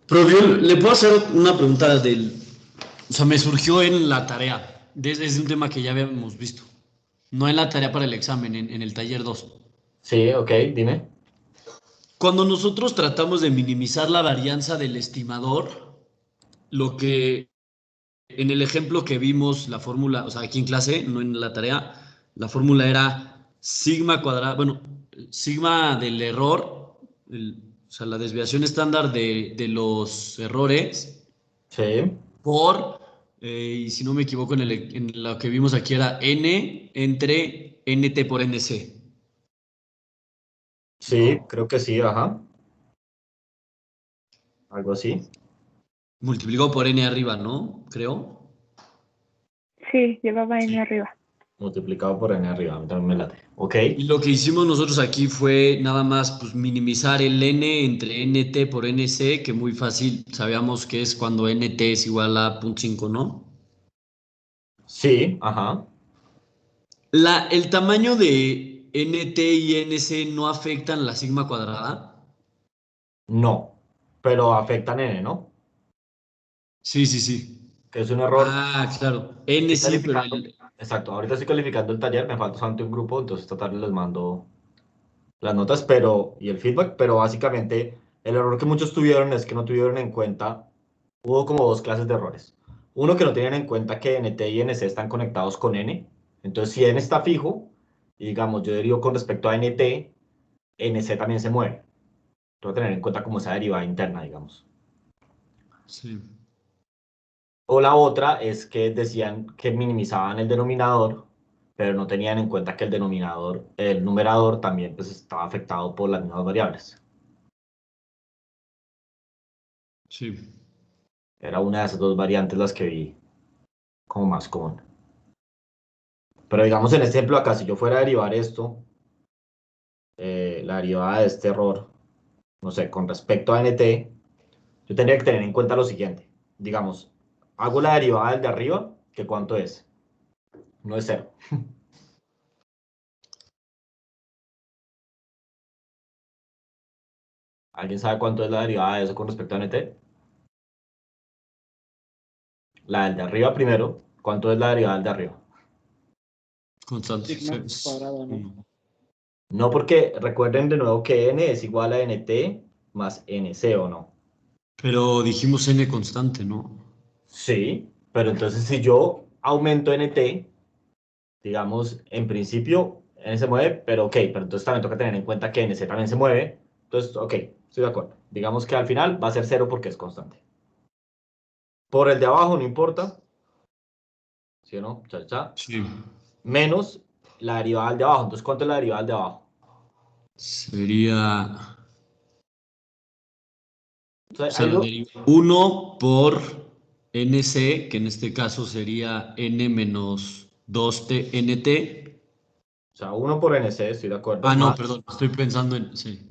Pero le puedo hacer una pregunta o sea, me surgió en la tarea. Es un tema que ya habíamos visto. No en la tarea para el examen, en el taller 2. Sí, ok, dime. Cuando nosotros tratamos de minimizar la varianza del estimador, lo que en el ejemplo que vimos, la fórmula, o sea, aquí en clase, no en la tarea, la fórmula era sigma cuadrado, bueno, sigma del error, o sea, la desviación estándar de los errores Sí, por, y si no me equivoco, en lo que vimos aquí era n entre nt por nc, sí, ¿no? creo que sí, ajá. Algo así. Multiplicado por n arriba, ¿no? Creo. Sí, llevaba N Sí. arriba. Multiplicado por n arriba, a mí también me late. Ok. Y lo que hicimos nosotros aquí fue nada más pues, minimizar el n entre nt por nc, que muy fácil, sabíamos que es cuando nt es igual a 0.5, ¿no? Sí, ajá. El tamaño de nt y nc no afectan la sigma cuadrada. No, pero afectan n, ¿no? Sí, sí, sí. Que es un error. Ah, claro. N Estoy sí, pero calificando. Exacto, ahorita estoy calificando el taller, me falta solamente un grupo, entonces esta tarde les mando las notas, pero, y el feedback, pero básicamente el error que muchos tuvieron es que no tuvieron en cuenta, hubo como dos clases de errores. Uno, que no tenían en cuenta que NT y NC están conectados con N, entonces si N está fijo, y digamos yo derivo con respecto a NT, NC también se mueve. Tengo que tener en cuenta como esa derivada interna, digamos. sí. O la otra es que decían que minimizaban el denominador, pero no tenían en cuenta que el denominador, el numerador también pues estaba afectado por las mismas variables. Sí. Era una de esas dos variantes las que vi como más común. Pero digamos en este ejemplo acá, si yo fuera a derivar esto, la derivada de este error, no sé, con respecto a nt, yo tendría que tener en cuenta lo siguiente. Digamos, hago la derivada del de arriba, que ¿cuánto es? No es cero. ¿Alguien sabe cuánto es la derivada de eso con respecto a nt? La del de arriba primero. ¿Cuánto es la derivada del de arriba? Constante. Sigma cuadrado, ¿no? Uno. No, porque recuerden de nuevo que n es igual a nt más nc, ¿o no? Pero dijimos n constante, ¿no? Sí, pero entonces si yo aumento nt, digamos, en principio n se mueve, pero ok, pero entonces también toca tener en cuenta que nc también se mueve. Entonces, ok, estoy de acuerdo. Digamos que al final va a ser cero porque es constante. Por el de abajo no importa, ¿sí o no? Cha, cha. Sí. Menos la derivada del de abajo. Entonces, ¿cuánto es la derivada del de abajo? Sería, o Entonces, sea, hay la dos. deriva 1 por nc, que en este caso sería n menos 2t nt. O sea, uno por nc, estoy de acuerdo, Ah, no, más, perdón, estoy pensando en, sí.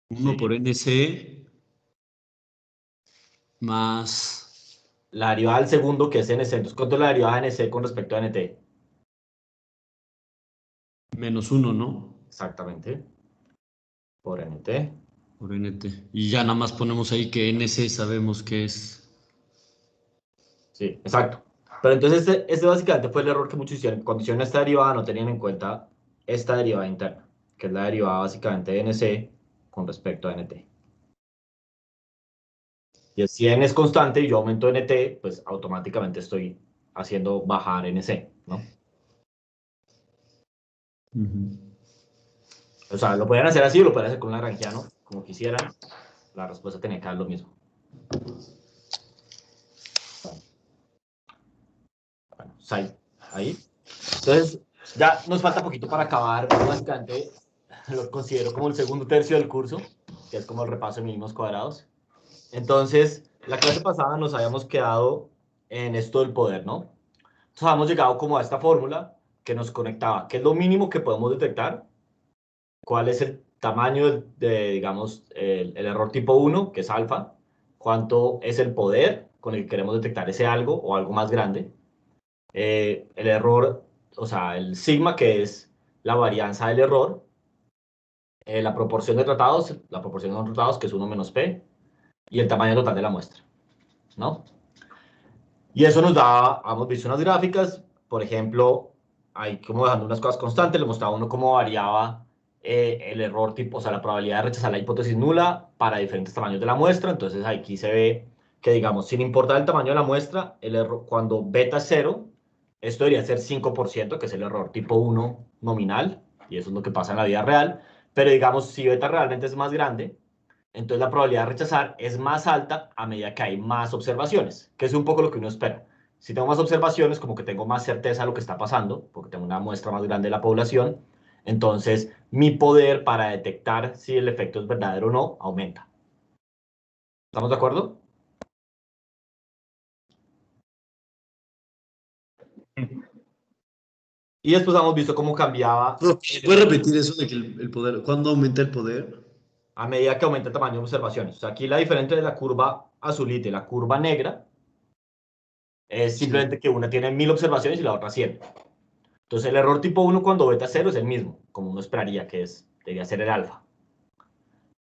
Uno por sí, nc más la derivada del segundo que es nc. Entonces, ¿cuánto es la derivada de nc con respecto a nt? menos uno, ¿no? Exactamente, por nt. Por nt. Y ya nada más ponemos ahí que nc sabemos que es. Sí, exacto. Pero entonces este básicamente fue el error que muchos hicieron. Cuando hicieron esta derivada no tenían en cuenta esta derivada interna, que es la derivada básicamente de nc con respecto a nt. Y si n es constante y yo aumento nt, pues automáticamente estoy haciendo bajar nc, ¿no? Ujú. O sea, lo pueden hacer así o lo pueden hacer con un lagrangiano, como quisieran. La respuesta tenía que dar lo mismo. Bueno, ahí. Entonces, ya nos falta poquito para acabar. Básicamente, lo considero como el segundo tercio del curso, que es como el repaso de mínimos cuadrados. Entonces, la clase pasada nos habíamos quedado en esto del poder, ¿no? Entonces, habíamos llegado como a esta fórmula que nos conectaba, qué es lo mínimo que podemos detectar, cuál es el tamaño digamos, el error tipo uno que es alfa, cuánto es el poder con el que queremos detectar ese algo o algo más grande, el error, o sea, el sigma, que es la varianza del error, la proporción de tratados, la proporción de no tratados, que es uno menos p, y el tamaño total de la muestra, ¿no? Y eso nos da, hemos visto unas gráficas, por ejemplo, ahí como dejando unas cosas constantes, le mostraba uno cómo variaba el error tipo, o sea, la probabilidad de rechazar la hipótesis nula para diferentes tamaños de la muestra. Entonces aquí se ve que, digamos, sin importar el tamaño de la muestra, el error, cuando beta es 0, esto debería ser 5%, que es el error tipo 1 nominal, y eso es lo que pasa en la vida real. Pero digamos, si beta realmente es más grande, entonces la probabilidad de rechazar es más alta a medida que hay más observaciones, que es un poco lo que uno espera. Si tengo más observaciones, como que tengo más certeza de lo que está pasando, porque tengo una muestra más grande de la población, entonces mi poder para detectar si el efecto es verdadero o no aumenta. ¿Estamos de acuerdo? Y después hemos visto cómo cambiaba ¿Puedes repetir eso de que el poder, cuándo aumenta el poder? a medida que aumenta el tamaño de observaciones. O sea, aquí la diferencia de la curva azulita y la curva negra es Sí. simplemente que una tiene 1000 observaciones y la otra 100. Entonces el error tipo 1 cuando beta 0 es el mismo, como uno esperaría que es, debería ser el alfa.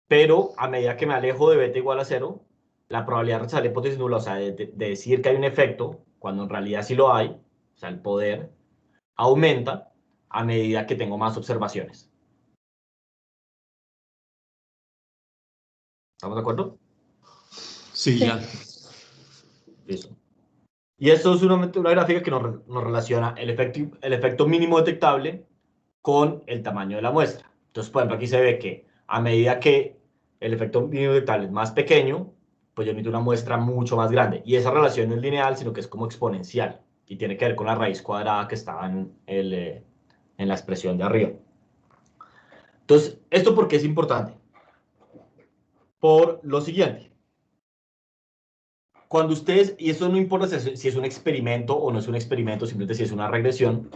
Pero a medida que me alejo de beta igual a 0, la probabilidad de rechazar la hipótesis nula, o sea, de decir que hay un efecto, cuando en realidad sí lo hay, o sea, el poder, aumenta a medida que tengo más observaciones. ¿Estamos de acuerdo? Sí, Sí. ya. Listo. Y esto es una gráfica que nos relaciona el efecto mínimo detectable con el tamaño de la muestra. Entonces, por ejemplo, aquí se ve que a medida que el efecto mínimo detectable es más pequeño, pues yo necesito una muestra mucho más grande. Y esa relación no es lineal, sino que es como exponencial. Y tiene que ver con la raíz cuadrada que estaba en la expresión de arriba. Entonces, ¿esto por qué es importante? Por lo siguiente. Cuando ustedes, y eso no importa si es un experimento o no es un experimento, simplemente si es una regresión,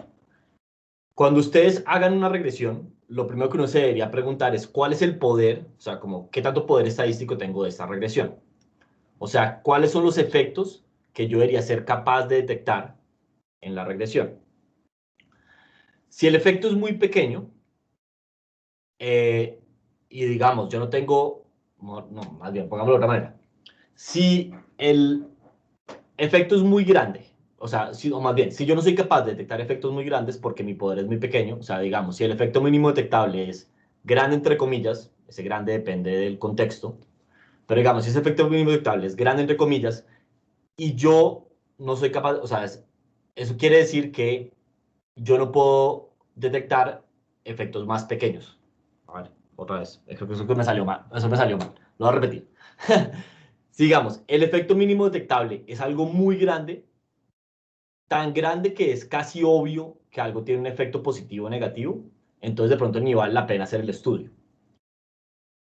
cuando ustedes hagan una regresión, lo primero que uno se debería preguntar es cuál es el poder, o sea, como qué tanto poder estadístico tengo de esta regresión. O sea, cuáles son los efectos que yo debería ser capaz de detectar en la regresión. Si el efecto es muy pequeño, y digamos, yo no tengo, no, más bien, pongámoslo de otra manera. Si el efecto es muy grande, o sea, o más bien, si yo no soy capaz de detectar efectos muy grandes porque mi poder es muy pequeño, o sea, digamos, si el efecto mínimo detectable es grande entre comillas, ese grande depende del contexto, pero digamos, si ese efecto mínimo detectable es grande entre comillas y yo no soy capaz, o sea, eso quiere decir que yo no puedo detectar efectos más pequeños. A ver, otra vez, creo que eso que me salió mal, eso me salió mal, lo voy a repetir. Sigamos, el efecto mínimo detectable es algo muy grande, tan grande que es casi obvio que algo tiene un efecto positivo o negativo, entonces de pronto ni vale la pena hacer el estudio.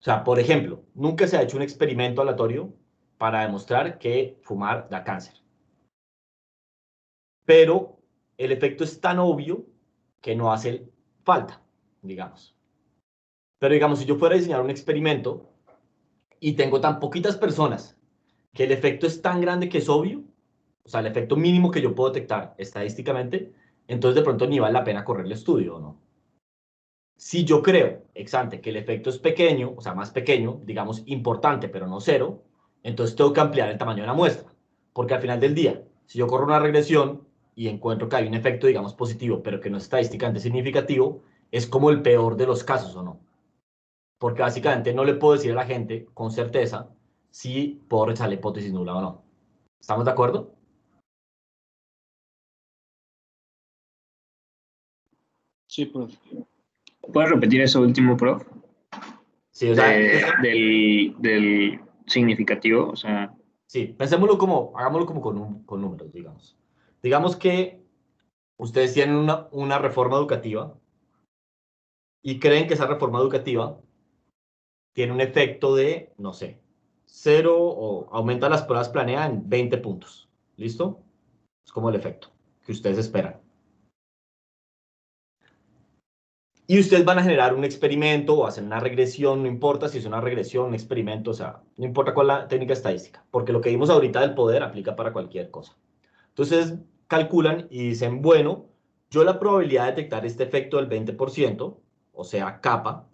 O sea, por ejemplo, nunca se ha hecho un experimento aleatorio para demostrar que fumar da cáncer. Pero el efecto es tan obvio que no hace falta, digamos. Pero digamos, si yo fuera a diseñar un experimento y tengo tan poquitas personas que el efecto es tan grande que es obvio, o sea, el efecto mínimo que yo puedo detectar estadísticamente, entonces de pronto ni vale la pena correr el estudio, ¿o no? Si yo creo, ex ante, que el efecto es pequeño, o sea, más pequeño, digamos, importante, pero no cero, entonces tengo que ampliar el tamaño de la muestra. Porque al final del día, si yo corro una regresión y encuentro que hay un efecto, digamos, positivo, pero que no es estadísticamente significativo, es como el peor de los casos, ¿o no? Porque básicamente no le puedo decir a la gente con certeza si puedo rechazar la hipótesis nula o no. ¿Estamos de acuerdo? Sí, prof. ¿Puedes repetir eso último, prof? Sí, o sea, Del significativo, o sea, sí, pensémoslo como, hagámoslo como con números, digamos. Digamos que ustedes tienen una reforma educativa y creen que esa reforma educativa tiene un efecto de, no sé, cero o aumenta las pruebas planeadas en 20 puntos. ¿Listo? Es como el efecto que ustedes esperan. Y ustedes van a generar un experimento o hacer una regresión, no importa si es una regresión, un experimento, o sea, no importa cuál es la técnica estadística, porque lo que vimos ahorita del poder aplica para cualquier cosa. Entonces calculan y dicen, bueno, yo la probabilidad de detectar este efecto del 20%, o sea, kappa,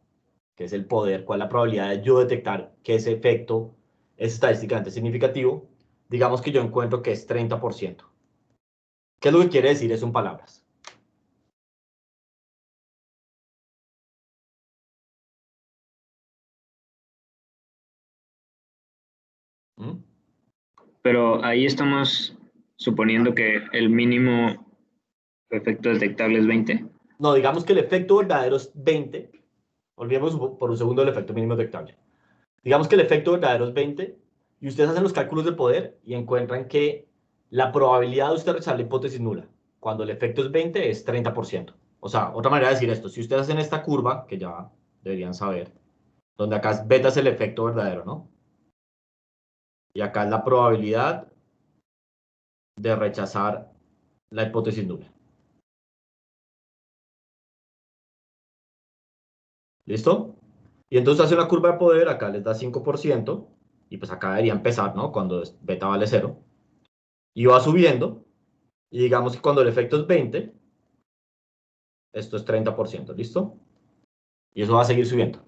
que es el poder, cuál es la probabilidad de yo detectar que ese efecto es estadísticamente significativo, digamos que yo encuentro que es 30%. ¿Qué es lo que quiere decir eso en palabras? ¿Mm? Pero ahí estamos suponiendo que el mínimo efecto detectable es 20. No, digamos que el efecto verdadero es 20. Olvidemos por un segundo el efecto mínimo detectable. Digamos que el efecto verdadero es 20 y ustedes hacen los cálculos de poder y encuentran que la probabilidad de usted rechazar la hipótesis nula cuando el efecto es 20 es 30%. O sea, otra manera de decir esto, si ustedes hacen esta curva, que ya deberían saber, donde acá es beta es el efecto verdadero, ¿no? Y acá es la probabilidad de rechazar la hipótesis nula. ¿Listo? Y entonces hace una curva de poder, acá les da 5%, y pues acá debería empezar, ¿no? Cuando beta vale 0. Y va subiendo, y digamos que cuando el efecto es 20, esto es 30%, ¿listo? Y eso va a seguir subiendo.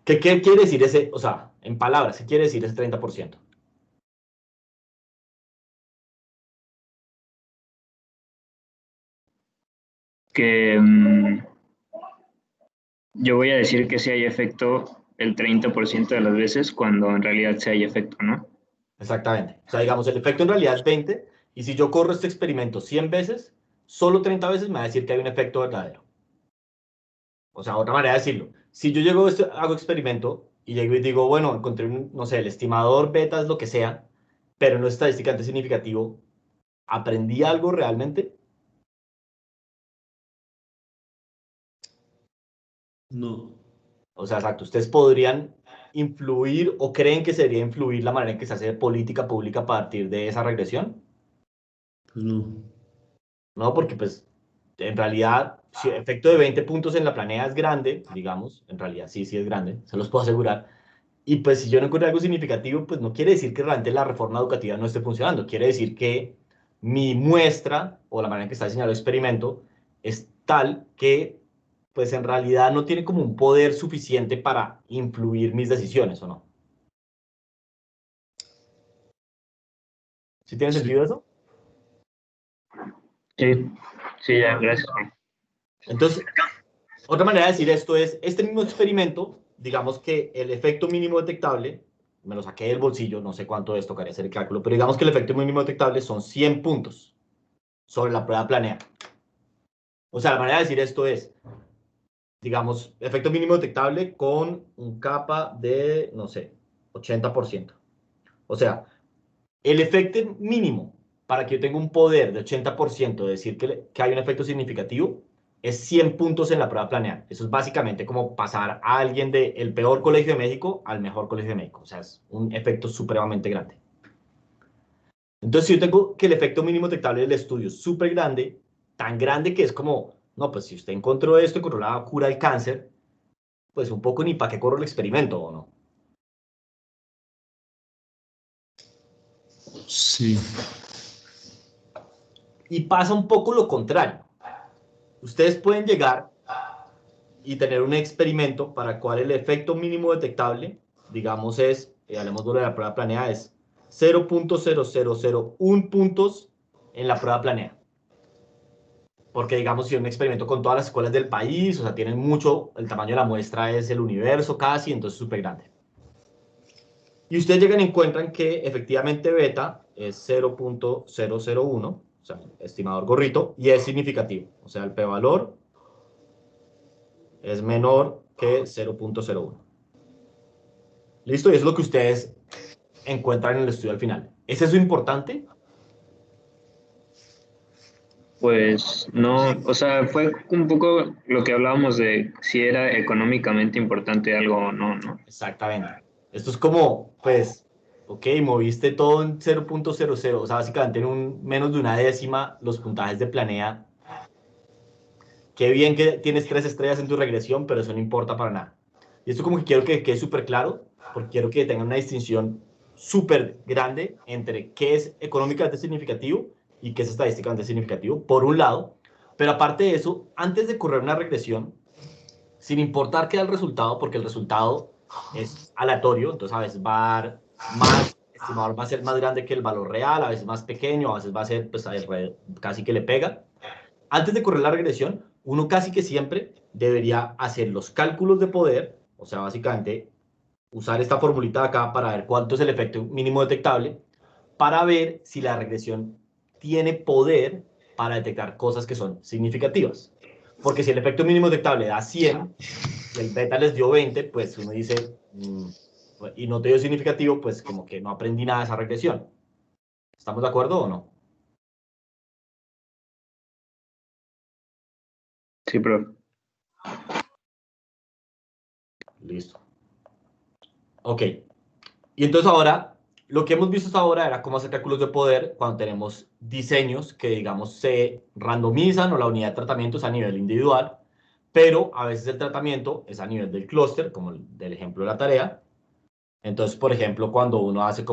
¿Qué quiere decir ese, o sea, en palabras, qué quiere decir ese 30%? Que yo voy a decir que sí hay efecto el 30% de las veces cuando en realidad sí hay efecto, ¿no? Exactamente. O sea, digamos, el efecto en realidad es 20, y si yo corro este experimento 100 veces, solo 30 veces me va a decir que hay un efecto verdadero. O sea, otra manera de decirlo. Si yo llego, hago experimento y llego y digo, bueno, encontré un, no sé, el estimador beta es lo que sea, pero no es estadísticamente significativo, ¿aprendí algo realmente? No, O sea, exacto, ustedes podrían influir o creen que sería influir la manera en que se hace política pública a partir de esa regresión. pues no. No, porque pues en realidad, si el efecto de 20 puntos en la planea es grande, digamos, en realidad sí, sí es grande, se los puedo asegurar. Y pues si yo no encuentro algo significativo, pues no quiere decir que realmente la reforma educativa no esté funcionando. Quiere decir que mi muestra o la manera en que está diseñado el experimento es tal que pues en realidad no tiene como un poder suficiente para influir mis decisiones, ¿o no? ¿Sí tiene Sí. sentido eso? Sí, sí, ya, gracias. Entonces, otra manera de decir esto es, este mismo experimento, digamos que el efecto mínimo detectable, me lo saqué del bolsillo, no sé cuánto es, tocaría hacer el cálculo, pero digamos que el efecto mínimo detectable son 100 puntos sobre la prueba planeada. O sea, la manera de decir esto es, digamos, efecto mínimo detectable con un capa de, no sé, 80%. O sea, el efecto mínimo para que yo tenga un poder de 80% de decir que hay un efecto significativo es 100 puntos en la prueba planeada. Eso es básicamente como pasar a alguien del peor colegio de México al mejor colegio de México. O sea, es un efecto supremamente grande. Entonces, si yo tengo que el efecto mínimo detectable del estudio es súper grande, tan grande que es como, no, pues si usted encontró esto, encontró la cura del cáncer, pues un poco ni para qué corro el experimento, ¿o no? Sí. Y pasa un poco lo contrario. Ustedes pueden llegar y tener un experimento para el cual el efecto mínimo detectable, digamos, es, hablemos de la prueba planeada, es 0.0001 puntos en la prueba planeada. Porque, digamos, si es un experimento con todas las escuelas del país, o sea, tienen mucho, el tamaño de la muestra es el universo casi, entonces es súper grande. Y ustedes llegan y encuentran que efectivamente beta es 0.001, o sea, estimador gorrito, y es significativo. O sea, el p-valor es menor que 0.01. ¿Listo? Y eso es lo que ustedes encuentran en el estudio al final. ¿Es eso importante? Pues no, o sea, fue un poco lo que hablábamos de si era económicamente importante algo o no, ¿no? Exactamente. Esto es como, pues, ok, moviste todo en 0.00, o sea, básicamente en menos de una décima los puntajes de planea. Qué bien que tienes 3 estrellas en tu regresión, pero eso no importa para nada. Y esto como que quiero que quede súper claro, porque quiero que tengan una distinción súper grande entre qué es económicamente significativo y qué es estadísticamente significativo, por un lado. Pero aparte de eso, antes de correr una regresión, sin importar qué da el resultado, porque el resultado es aleatorio, entonces a veces va a dar más, el estimador va a ser más grande que el valor real, a veces más pequeño, a veces va a ser, pues, casi que le pega. Antes de correr la regresión, uno casi que siempre debería hacer los cálculos de poder, o sea, básicamente usar esta formulita de acá para ver cuánto es el efecto mínimo detectable, para ver si la regresión tiene poder para detectar cosas que son significativas. Porque si el efecto mínimo detectable da 100 y el beta les dio 20, pues uno dice, y no te dio significativo, pues como que no aprendí nada de esa regresión. ¿Estamos de acuerdo o no? Sí, profe. Listo. Ok. Y entonces ahora, lo que hemos visto hasta ahora era cómo hacer cálculos de poder cuando tenemos diseños que, digamos, se randomizan o la unidad de tratamiento es a nivel individual, pero a veces el tratamiento es a nivel del clúster, como el del ejemplo de la tarea. Entonces, por ejemplo, cuando uno hace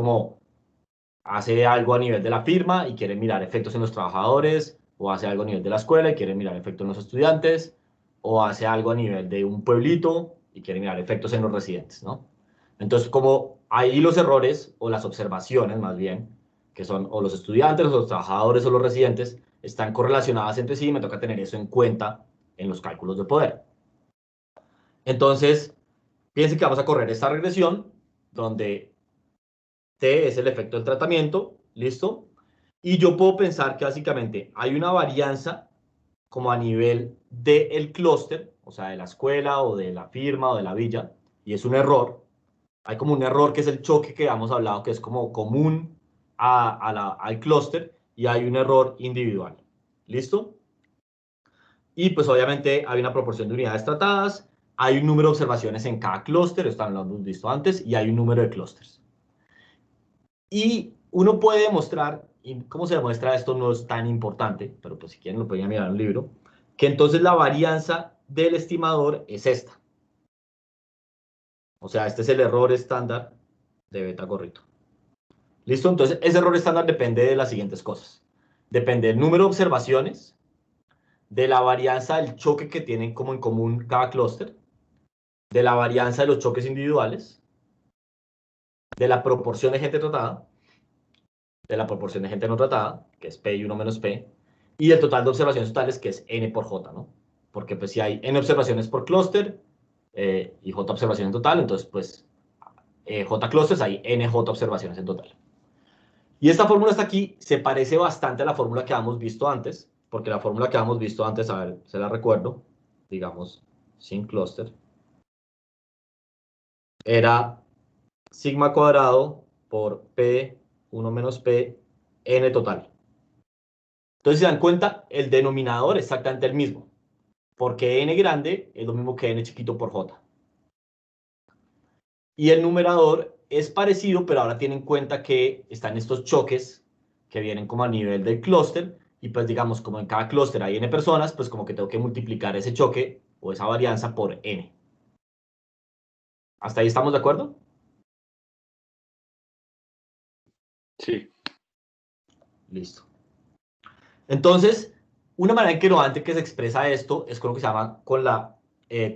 algo a nivel de la firma y quiere mirar efectos en los trabajadores, o hace algo a nivel de la escuela y quiere mirar efectos en los estudiantes, o hace algo a nivel de un pueblito y quiere mirar efectos en los residentes, ¿no? Entonces, como ahí los errores o las observaciones, más bien, que son o los estudiantes, o los trabajadores o los residentes, están correlacionadas entre sí, me toca tener eso en cuenta en los cálculos de poder. Entonces, piensen que vamos a correr esta regresión donde T es el efecto del tratamiento, ¿listo? Y yo puedo pensar que básicamente hay una varianza como a nivel del clúster, o sea, de la escuela o de la firma o de la villa, y es un error. Hay como un error que es el choque que hemos hablado, que es como común al clúster, y hay un error individual. ¿Listo? Y pues obviamente hay una proporción de unidades tratadas, hay un número de observaciones en cada clúster, esto lo hemos visto antes, y hay un número de clústeres. Y uno puede demostrar, y cómo se demuestra esto no es tan importante, pero pues si quieren lo pueden mirar en un libro, que entonces la varianza del estimador es esta. O sea, este es el error estándar de beta gorrito. ¿Listo? Entonces, ese error estándar depende de las siguientes cosas. Depende del número de observaciones, de la varianza del choque que tienen como en común cada clúster, de la varianza de los choques individuales, de la proporción de gente tratada, de la proporción de gente no tratada, que es P y 1 menos P, y el total de observaciones totales, que es N por J, ¿no? Porque pues si hay N observaciones por clúster y J observaciones en total, entonces pues J clústeres hay NJ observaciones en total. Y esta fórmula está aquí, se parece bastante a la fórmula que habíamos visto antes, porque la fórmula que habíamos visto antes, a ver, se la recuerdo, digamos, sin clúster, era sigma cuadrado por P, 1 menos P, N total. Entonces, si se dan cuenta, el denominador es exactamente el mismo, porque n grande es lo mismo que n chiquito por j. Y el numerador es parecido, pero ahora tienen en cuenta que están estos choques que vienen como a nivel del clúster, y pues digamos, como en cada clúster hay n personas, pues como que tengo que multiplicar ese choque o esa varianza por n. ¿Hasta ahí estamos de acuerdo? Sí. Listo. Entonces, una manera inquietante que se expresa esto es con lo que se llama con la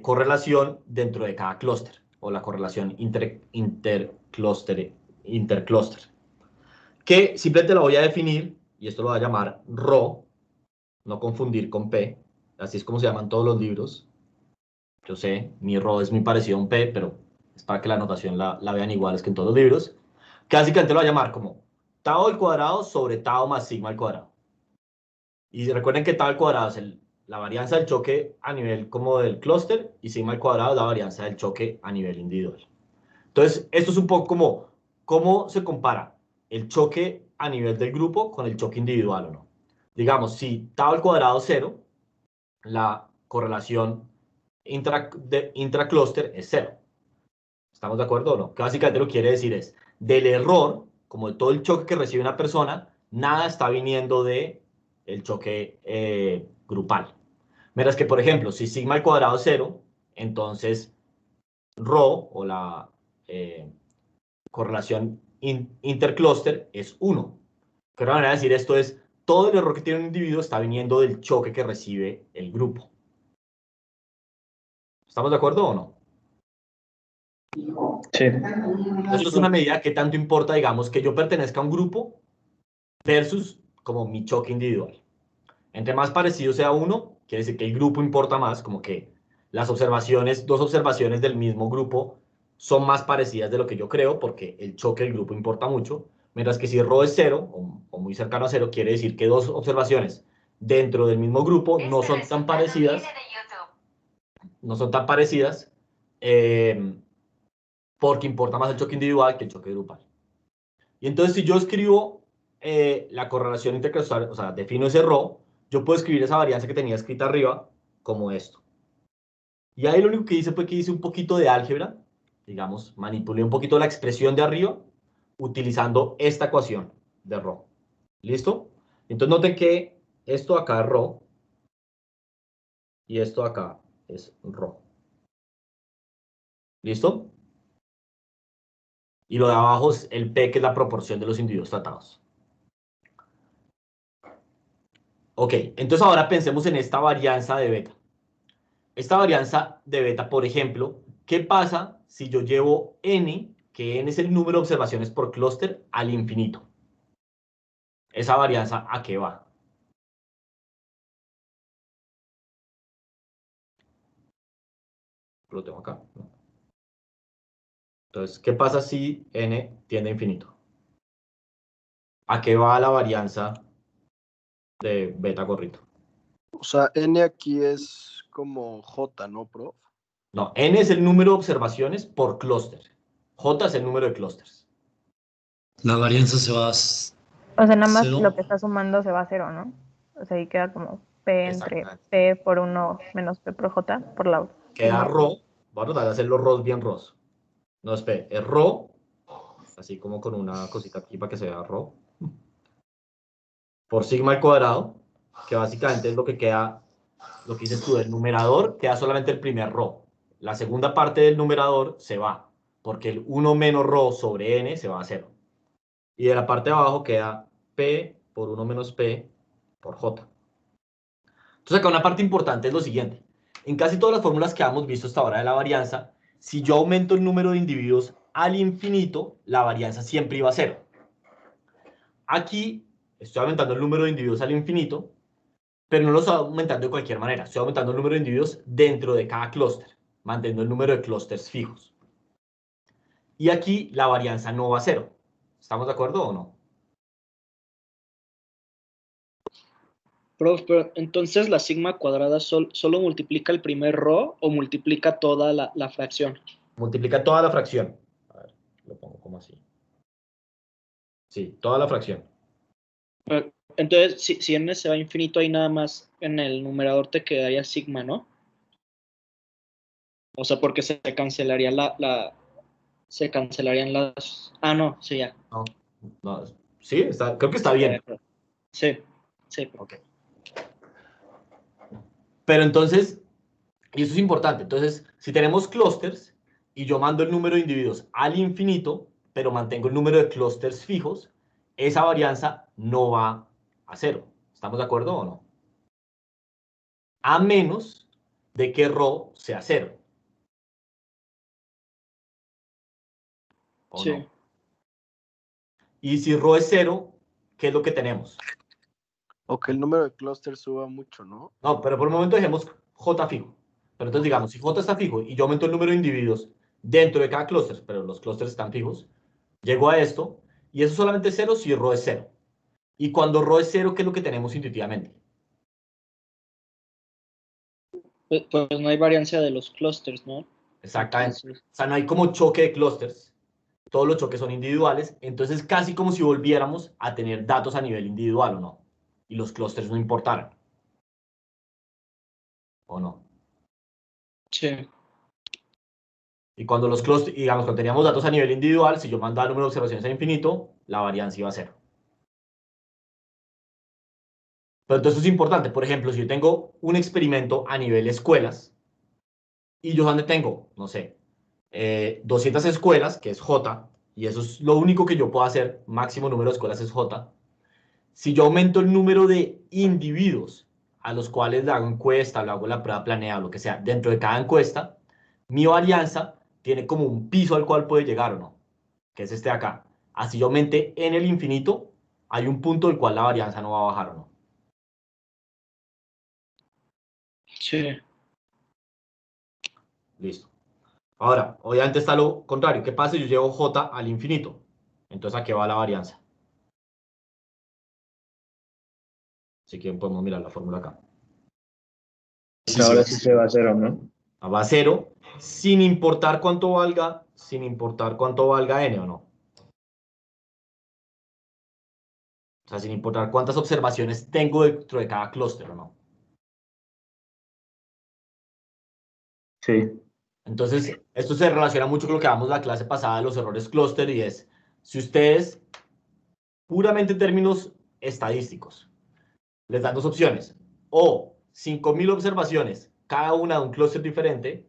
correlación dentro de cada clúster, o la correlación interclúster, que simplemente la voy a definir, y esto lo voy a llamar ρ, no confundir con P, así es como se llaman todos los libros. Yo sé, mi ρ es muy parecido a un P, pero es para que la notación la vean iguales que en todos los libros. Que básicamente lo voy a llamar como tau al cuadrado sobre tau más sigma al cuadrado. Y recuerden que tau al cuadrado es la varianza del choque a nivel como del clúster y sigma al cuadrado es la varianza del choque a nivel individual. Entonces, esto es un poco como cómo se compara el choque a nivel del grupo con el choque individual o no. Digamos, si tau al cuadrado es 0, la correlación intraclúster es 0. ¿Estamos de acuerdo o no? Que básicamente lo que quiere decir es, del error, como de todo el choque que recibe una persona, nada está viniendo de el choque grupal. Mientras que, por ejemplo, si sigma al cuadrado es 0, entonces ρ o la correlación interclúster es 1. Que otra manera de decir esto es, todo el error que tiene un individuo está viniendo del choque que recibe el grupo. ¿Estamos de acuerdo o no? Sí. Esto es una medida que tanto importa, digamos, que yo pertenezca a un grupo versus como mi choque individual. Entre más parecido sea uno, quiere decir que el grupo importa más, como que las observaciones, dos observaciones del mismo grupo son más parecidas de lo que yo creo, porque el choque del grupo importa mucho, mientras que si ρ es cero, o muy cercano a cero, quiere decir que dos observaciones dentro del mismo grupo no son tan parecidas, porque importa más el choque individual que el choque grupal. Y entonces, si yo escribo la correlación interclaustral, o sea, defino ese ρ, yo puedo escribir esa varianza que tenía escrita arriba como esto. Y ahí lo único que hice fue que hice un poquito de álgebra, digamos, manipulé un poquito la expresión de arriba utilizando esta ecuación de ρ. ¿Listo? Entonces noten que esto acá es ρ y esto acá es ρ. ¿Listo? Y lo de abajo es el P, que es la proporción de los individuos tratados. Ok, entonces ahora pensemos en esta varianza de beta. Esta varianza de beta, por ejemplo, ¿qué pasa si yo llevo n, que n es el número de observaciones por clúster, al infinito? ¿Esa varianza a qué va? Lo tengo acá, ¿no? Entonces, ¿qué pasa si n tiende a infinito? ¿A qué va la varianza de beta gorrito? O sea, N aquí es como J, ¿no, prof? No, n es el número de observaciones por clúster. J es el número de clústeres. La varianza se va a O sea, nada más cero. lo que está sumando se va a cero, ¿no? O sea, ahí queda como P entre Exactamente. P por 1 menos P por J por la Queda sigma. ρ. Voy a tratar de hacer los ρ bien ρ. No, espere, es ρ, así como con una cosita aquí para que se vea ρ, por sigma al cuadrado, que básicamente es lo que queda, lo que dices tú, del numerador, queda solamente el primer ρ. La segunda parte del numerador se va, porque el 1 menos ρ sobre n se va a 0. Y de la parte de abajo queda P por 1 menos P por J. Entonces acá una parte importante es lo siguiente. En casi todas las fórmulas que hemos visto hasta ahora de la varianza, si yo aumento el número de individuos al infinito, la varianza siempre iba a 0. Aquí estoy aumentando el número de individuos al infinito, pero no lo estoy aumentando de cualquier manera. Estoy aumentando el número de individuos dentro de cada clúster, manteniendo el número de clústeres fijos. Y aquí la varianza no va a 0. ¿Estamos de acuerdo o no? Prof, pero entonces la sigma cuadrada solo multiplica el primer ρ o multiplica toda la fracción. Multiplica toda la fracción. A ver, lo pongo como así. Sí, toda la fracción. Entonces, si n se va a infinito, ahí nada más en el numerador te quedaría sigma, ¿no? O sea, porque se cancelaría se cancelarían las... Ah, no, sí, ya. No, no, sí, creo que está bien. Sí, sí. Ok. Pero entonces, y eso es importante, entonces, si tenemos clústeres y yo mando el número de individuos al infinito, pero mantengo el número de clústeres fijos, esa varianza no va a 0. ¿Estamos de acuerdo o no? A menos de que ρ sea 0. ¿O Sí. no? Y si ρ es 0, ¿qué es lo que tenemos? O que el número de clústeres suba mucho, ¿no? No, pero por el momento dejemos J fijo. Pero entonces digamos, si J está fijo y yo aumento el número de individuos dentro de cada clúster, pero los clústeres están fijos, llego a esto, y eso solamente es 0 si ρ es 0. Y cuando ρ es 0, ¿qué es lo que tenemos intuitivamente? Pues no hay variancia de los clústeres, ¿no? Exactamente. Entonces, O sea, no hay como choque de clústeres. Todos los choques son individuales. Entonces, casi como si volviéramos a tener datos a nivel individual, ¿o no? Y los clústeres no importaran. ¿O no? sí. Y cuando los clústeres, digamos, cuando teníamos datos a nivel individual, si yo mandaba el número de observaciones a infinito, la varianza iba a 0. Pero entonces es importante. Por ejemplo, si yo tengo un experimento a nivel escuelas, y yo donde tengo, no sé, 200 escuelas, que es J, y eso es lo único que yo puedo hacer, máximo número de escuelas es J. Si yo aumento el número de individuos a los cuales le hago encuesta, le hago la prueba planeada, lo que sea, dentro de cada encuesta, mi varianza tiene como un piso al cual puede llegar o no, que es este de acá. Así yo aumente en el infinito, hay un punto del cual la varianza no va a bajar o no. Sí. Listo. Ahora, obviamente está lo contrario. ¿Qué pasa si yo llevo j al infinito? Entonces, ¿a qué va la varianza? Si quieren podemos mirar la fórmula acá. Sí, Ahora sí. sí se va a cero, ¿no? Va a cero, sin importar cuánto valga n o no. O sea, sin importar cuántas observaciones tengo dentro de cada clúster o no. Sí. Entonces, esto se relaciona mucho con lo que hablamos la clase pasada de los errores clúster y es, si ustedes, puramente en términos estadísticos, les dan dos opciones, o 5.000 observaciones, cada una de un clúster diferente,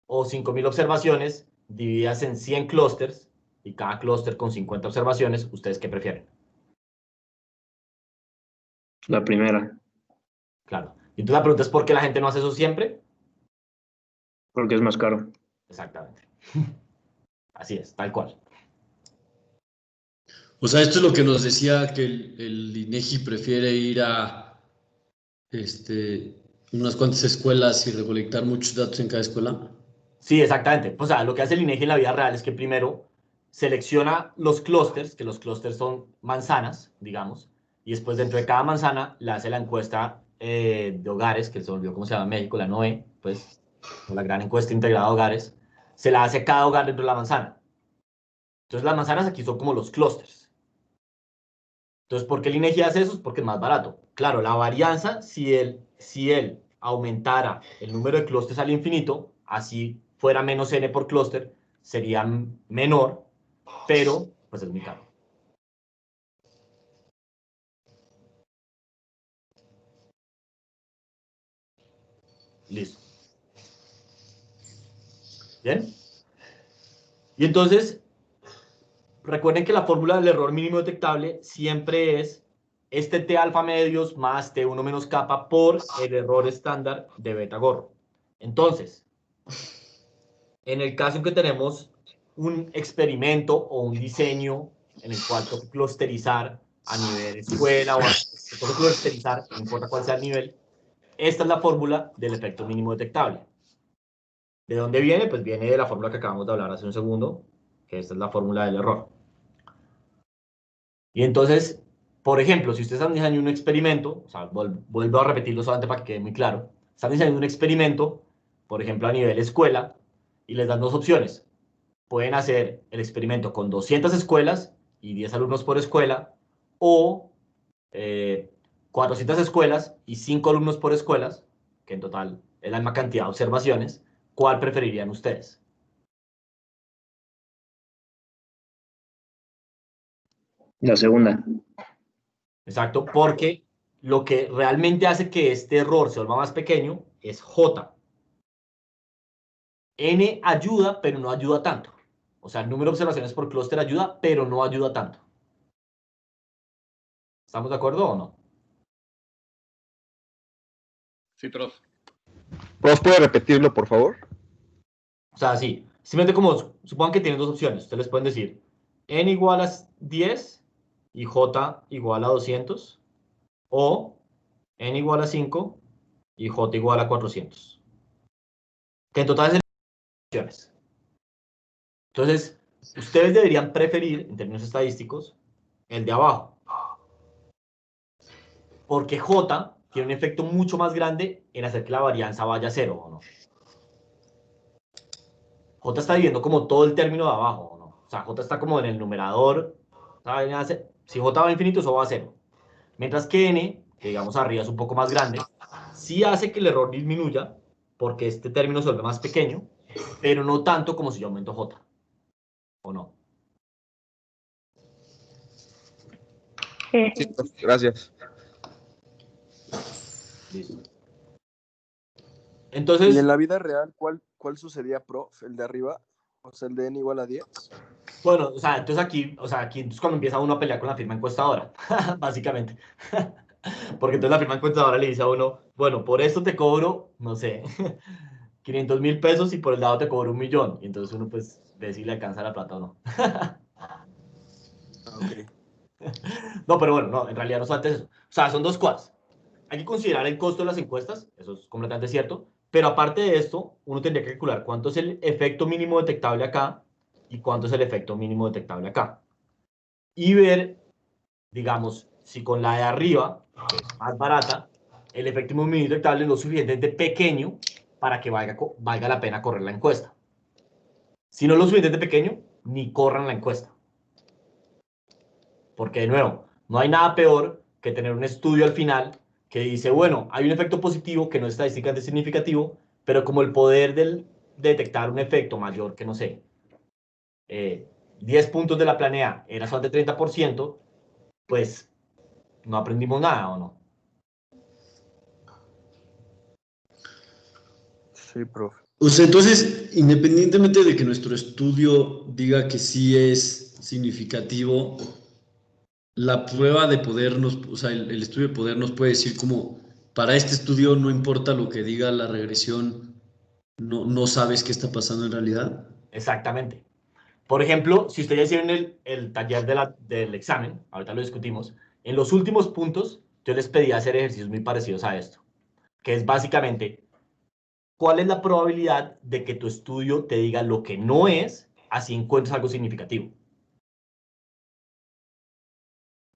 o 5.000 observaciones divididas en 100 clústeres, y cada clúster con 50 observaciones, ¿ustedes qué prefieren? La primera, Claro. Y entonces la pregunta es, ¿por qué la gente no hace eso siempre? porque es más caro. Exactamente. Así es, tal cual. O sea, esto es lo que nos decía que el INEGI prefiere ir a unas cuantas escuelas y recolectar muchos datos en cada escuela. Sí, exactamente. O sea, lo que hace el INEGI en la vida real es que primero selecciona los clústeres, que los clústeres son manzanas, digamos, y después dentro de cada manzana le hace la encuesta de hogares, que se olvidó cómo se llama en México, la NOE, pues, o la gran encuesta integrada de hogares, se la hace a cada hogar dentro de la manzana. Entonces las manzanas aquí son como los clústeres. Entonces, ¿por qué el INEGI hace eso? Es porque es más barato. Claro, la varianza, si él aumentara el número de clústeres al infinito, así fuera menos n por clúster, sería menor, pero pues es muy caro. Listo. ¿Bien? Y entonces, recuerden que la fórmula del error mínimo detectable siempre es este T alfa medios más T1 menos kappa por el error estándar de beta gorro. Entonces, en el caso en que tenemos un experimento o un diseño en el cual toca clusterizar a nivel escuela o toca clusterizar, no importa cuál sea el nivel, esta es la fórmula del efecto mínimo detectable. ¿De dónde viene? Pues viene de la fórmula que acabamos de hablar hace un segundo, que esta es la fórmula del error. Y entonces, por ejemplo, si ustedes están diseñando un experimento, o sea, vuelvo a repetirlo solamente para que quede muy claro, están diseñando un experimento, por ejemplo, a nivel escuela, y les dan dos opciones. Pueden hacer el experimento con 200 escuelas y 10 alumnos por escuela, o 400 escuelas y 5 alumnos por escuelas, que en total es la misma cantidad de observaciones. ¿Cuál preferirían ustedes? La segunda. Exacto, porque lo que realmente hace que este error se vuelva más pequeño es J. N ayuda, pero no ayuda tanto. O sea, el número de observaciones por clúster ayuda, pero no ayuda tanto. ¿Estamos de acuerdo o no? Sí, prof. ¿Prof, puede repetirlo, por favor? O sea, sí. Simplemente como, supongan que tienen dos opciones. Ustedes les pueden decir n igual a 10 y j igual a 200. O n igual a 5 y j igual a 400. Que en total es opciones. Entonces, ustedes deberían preferir, en términos estadísticos, el de abajo. Porque J tiene un efecto mucho más grande en hacer que la varianza vaya a cero, ¿o no? J está dividiendo como todo el término de abajo, ¿o no? O sea, J está como en el numerador. Si J va a infinito, eso va a cero. Mientras que N, que digamos arriba es un poco más grande, sí hace que el error disminuya, porque este término se vuelve más pequeño, pero no tanto como si yo aumento J. ¿O no? Sí. Sí, prof, gracias. Listo. Y Entonces, en la vida real, ¿cuál sucedía, prof? ¿El de arriba? O sea, el de n igual a 10. bueno, o sea, aquí entonces cuando empieza uno a pelear con la firma encuestadora, básicamente. Porque entonces la firma encuestadora le dice a uno, bueno, por esto te cobro, no sé, 500.000 pesos y por el dado te cobro 1.000.000. Y entonces uno pues ve si le alcanza la plata o no. Ok. No, pero bueno, no, en realidad no solamente es eso. O sea, son dos cosas. Hay que considerar el costo de las encuestas, eso es completamente cierto, pero aparte de esto, uno tendría que calcular cuánto es el efecto mínimo detectable acá y cuánto es el efecto mínimo detectable acá. Y ver, digamos, si con la de arriba, que es más barata, el efecto mínimo detectable es lo suficientemente pequeño para que valga la pena correr la encuesta. Si no es lo suficientemente pequeño, ni corran la encuesta. Porque, de nuevo, no hay nada peor que tener un estudio al final que dice, bueno, hay un efecto positivo que no es estadísticamente significativo, pero como el poder de detectar un efecto mayor que, no sé, 10 puntos de la planea era solo de 30%, pues no aprendimos nada, ¿o no? Sí, profe. O sea, entonces, independientemente de que nuestro estudio diga que sí es significativo, la prueba de poder nos, o sea, el estudio de poder nos puede decir como, para este estudio no importa lo que diga la regresión, no sabes qué está pasando en realidad. Exactamente. Por ejemplo, si ustedes hicieron el taller del examen, ahorita lo discutimos, en los últimos puntos yo les pedí hacer ejercicios muy parecidos a esto, que es básicamente, ¿cuál es la probabilidad de que tu estudio te diga lo que no es, así encuentres algo significativo?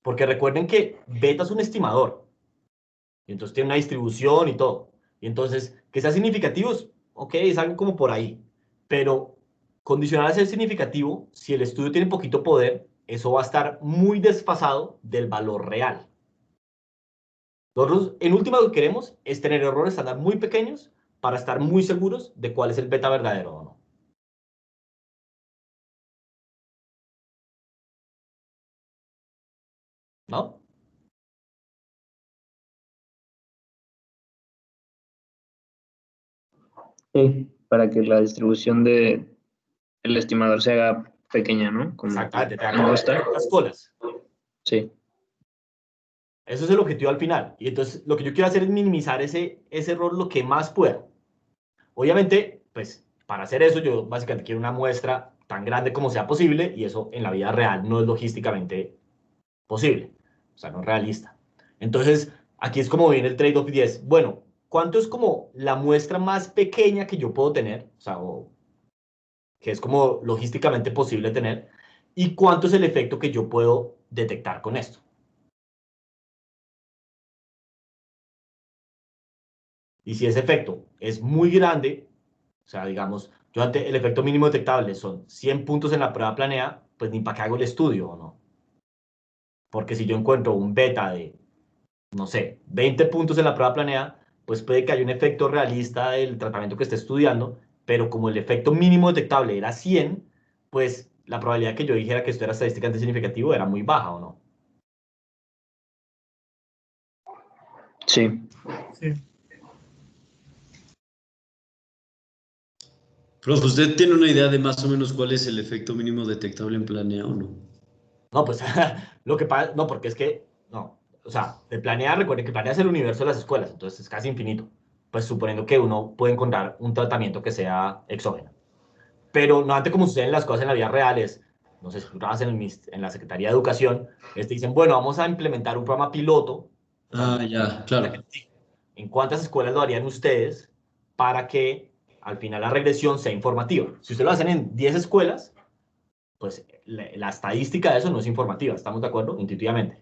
Porque recuerden que beta es un estimador, y entonces tiene una distribución y todo. Y entonces, que sea significativo, ok, es algo como por ahí. Pero condicional a ser significativo, si el estudio tiene poquito poder, eso va a estar muy desfasado del valor real. Nosotros, en última, lo que queremos es tener errores estándar muy pequeños para estar muy seguros de cuál es el beta verdadero o no. ¿No? Sí, para que la distribución de el estimador se haga pequeña, ¿no? Como Exactamente, te da como angosta. las colas. Sí. Eso es el objetivo al final. Y entonces lo que yo quiero hacer es minimizar ese error lo que más pueda. Obviamente, pues para hacer eso yo básicamente quiero una muestra tan grande como sea posible y eso en la vida real no es logísticamente posible. O sea, no es realista. Entonces, aquí es como viene el trade-off y es, bueno, ¿cuánto es como la muestra más pequeña que yo puedo tener? O sea, que es como logísticamente posible tener. ¿Y cuánto es el efecto que yo puedo detectar con esto? Y si ese efecto es muy grande, o sea, digamos, yo ante el efecto mínimo detectable son 100 puntos en la prueba planea, pues ni para qué hago el estudio, ¿o no? Porque si yo encuentro un beta de, no sé, 20 puntos en la prueba planea, pues puede que haya un efecto realista del tratamiento que esté estudiando, pero como el efecto mínimo detectable era 100, pues la probabilidad que yo dijera que esto era estadísticamente significativo era muy baja, ¿o no? Sí. Profe, ¿usted tiene una idea de más o menos cuál es el efecto mínimo detectable en planea o no? No, pues lo que pasa, no, porque es que, no, o sea, de planear, recuerden que planea es el universo de las escuelas, entonces es casi infinito, pues suponiendo que uno puede encontrar un tratamiento que sea exógeno. Pero no antes como suceden las cosas en la vida real es, no sé si tú trabajas en la Secretaría de Educación, te dicen, bueno, vamos a implementar un programa piloto, o sea, Ah, ya, claro. ¿en cuántas escuelas lo harían ustedes para que al final la regresión sea informativa? Si ustedes lo hacen en 10 escuelas, pues la estadística de eso no es informativa, ¿estamos de acuerdo? Intuitivamente.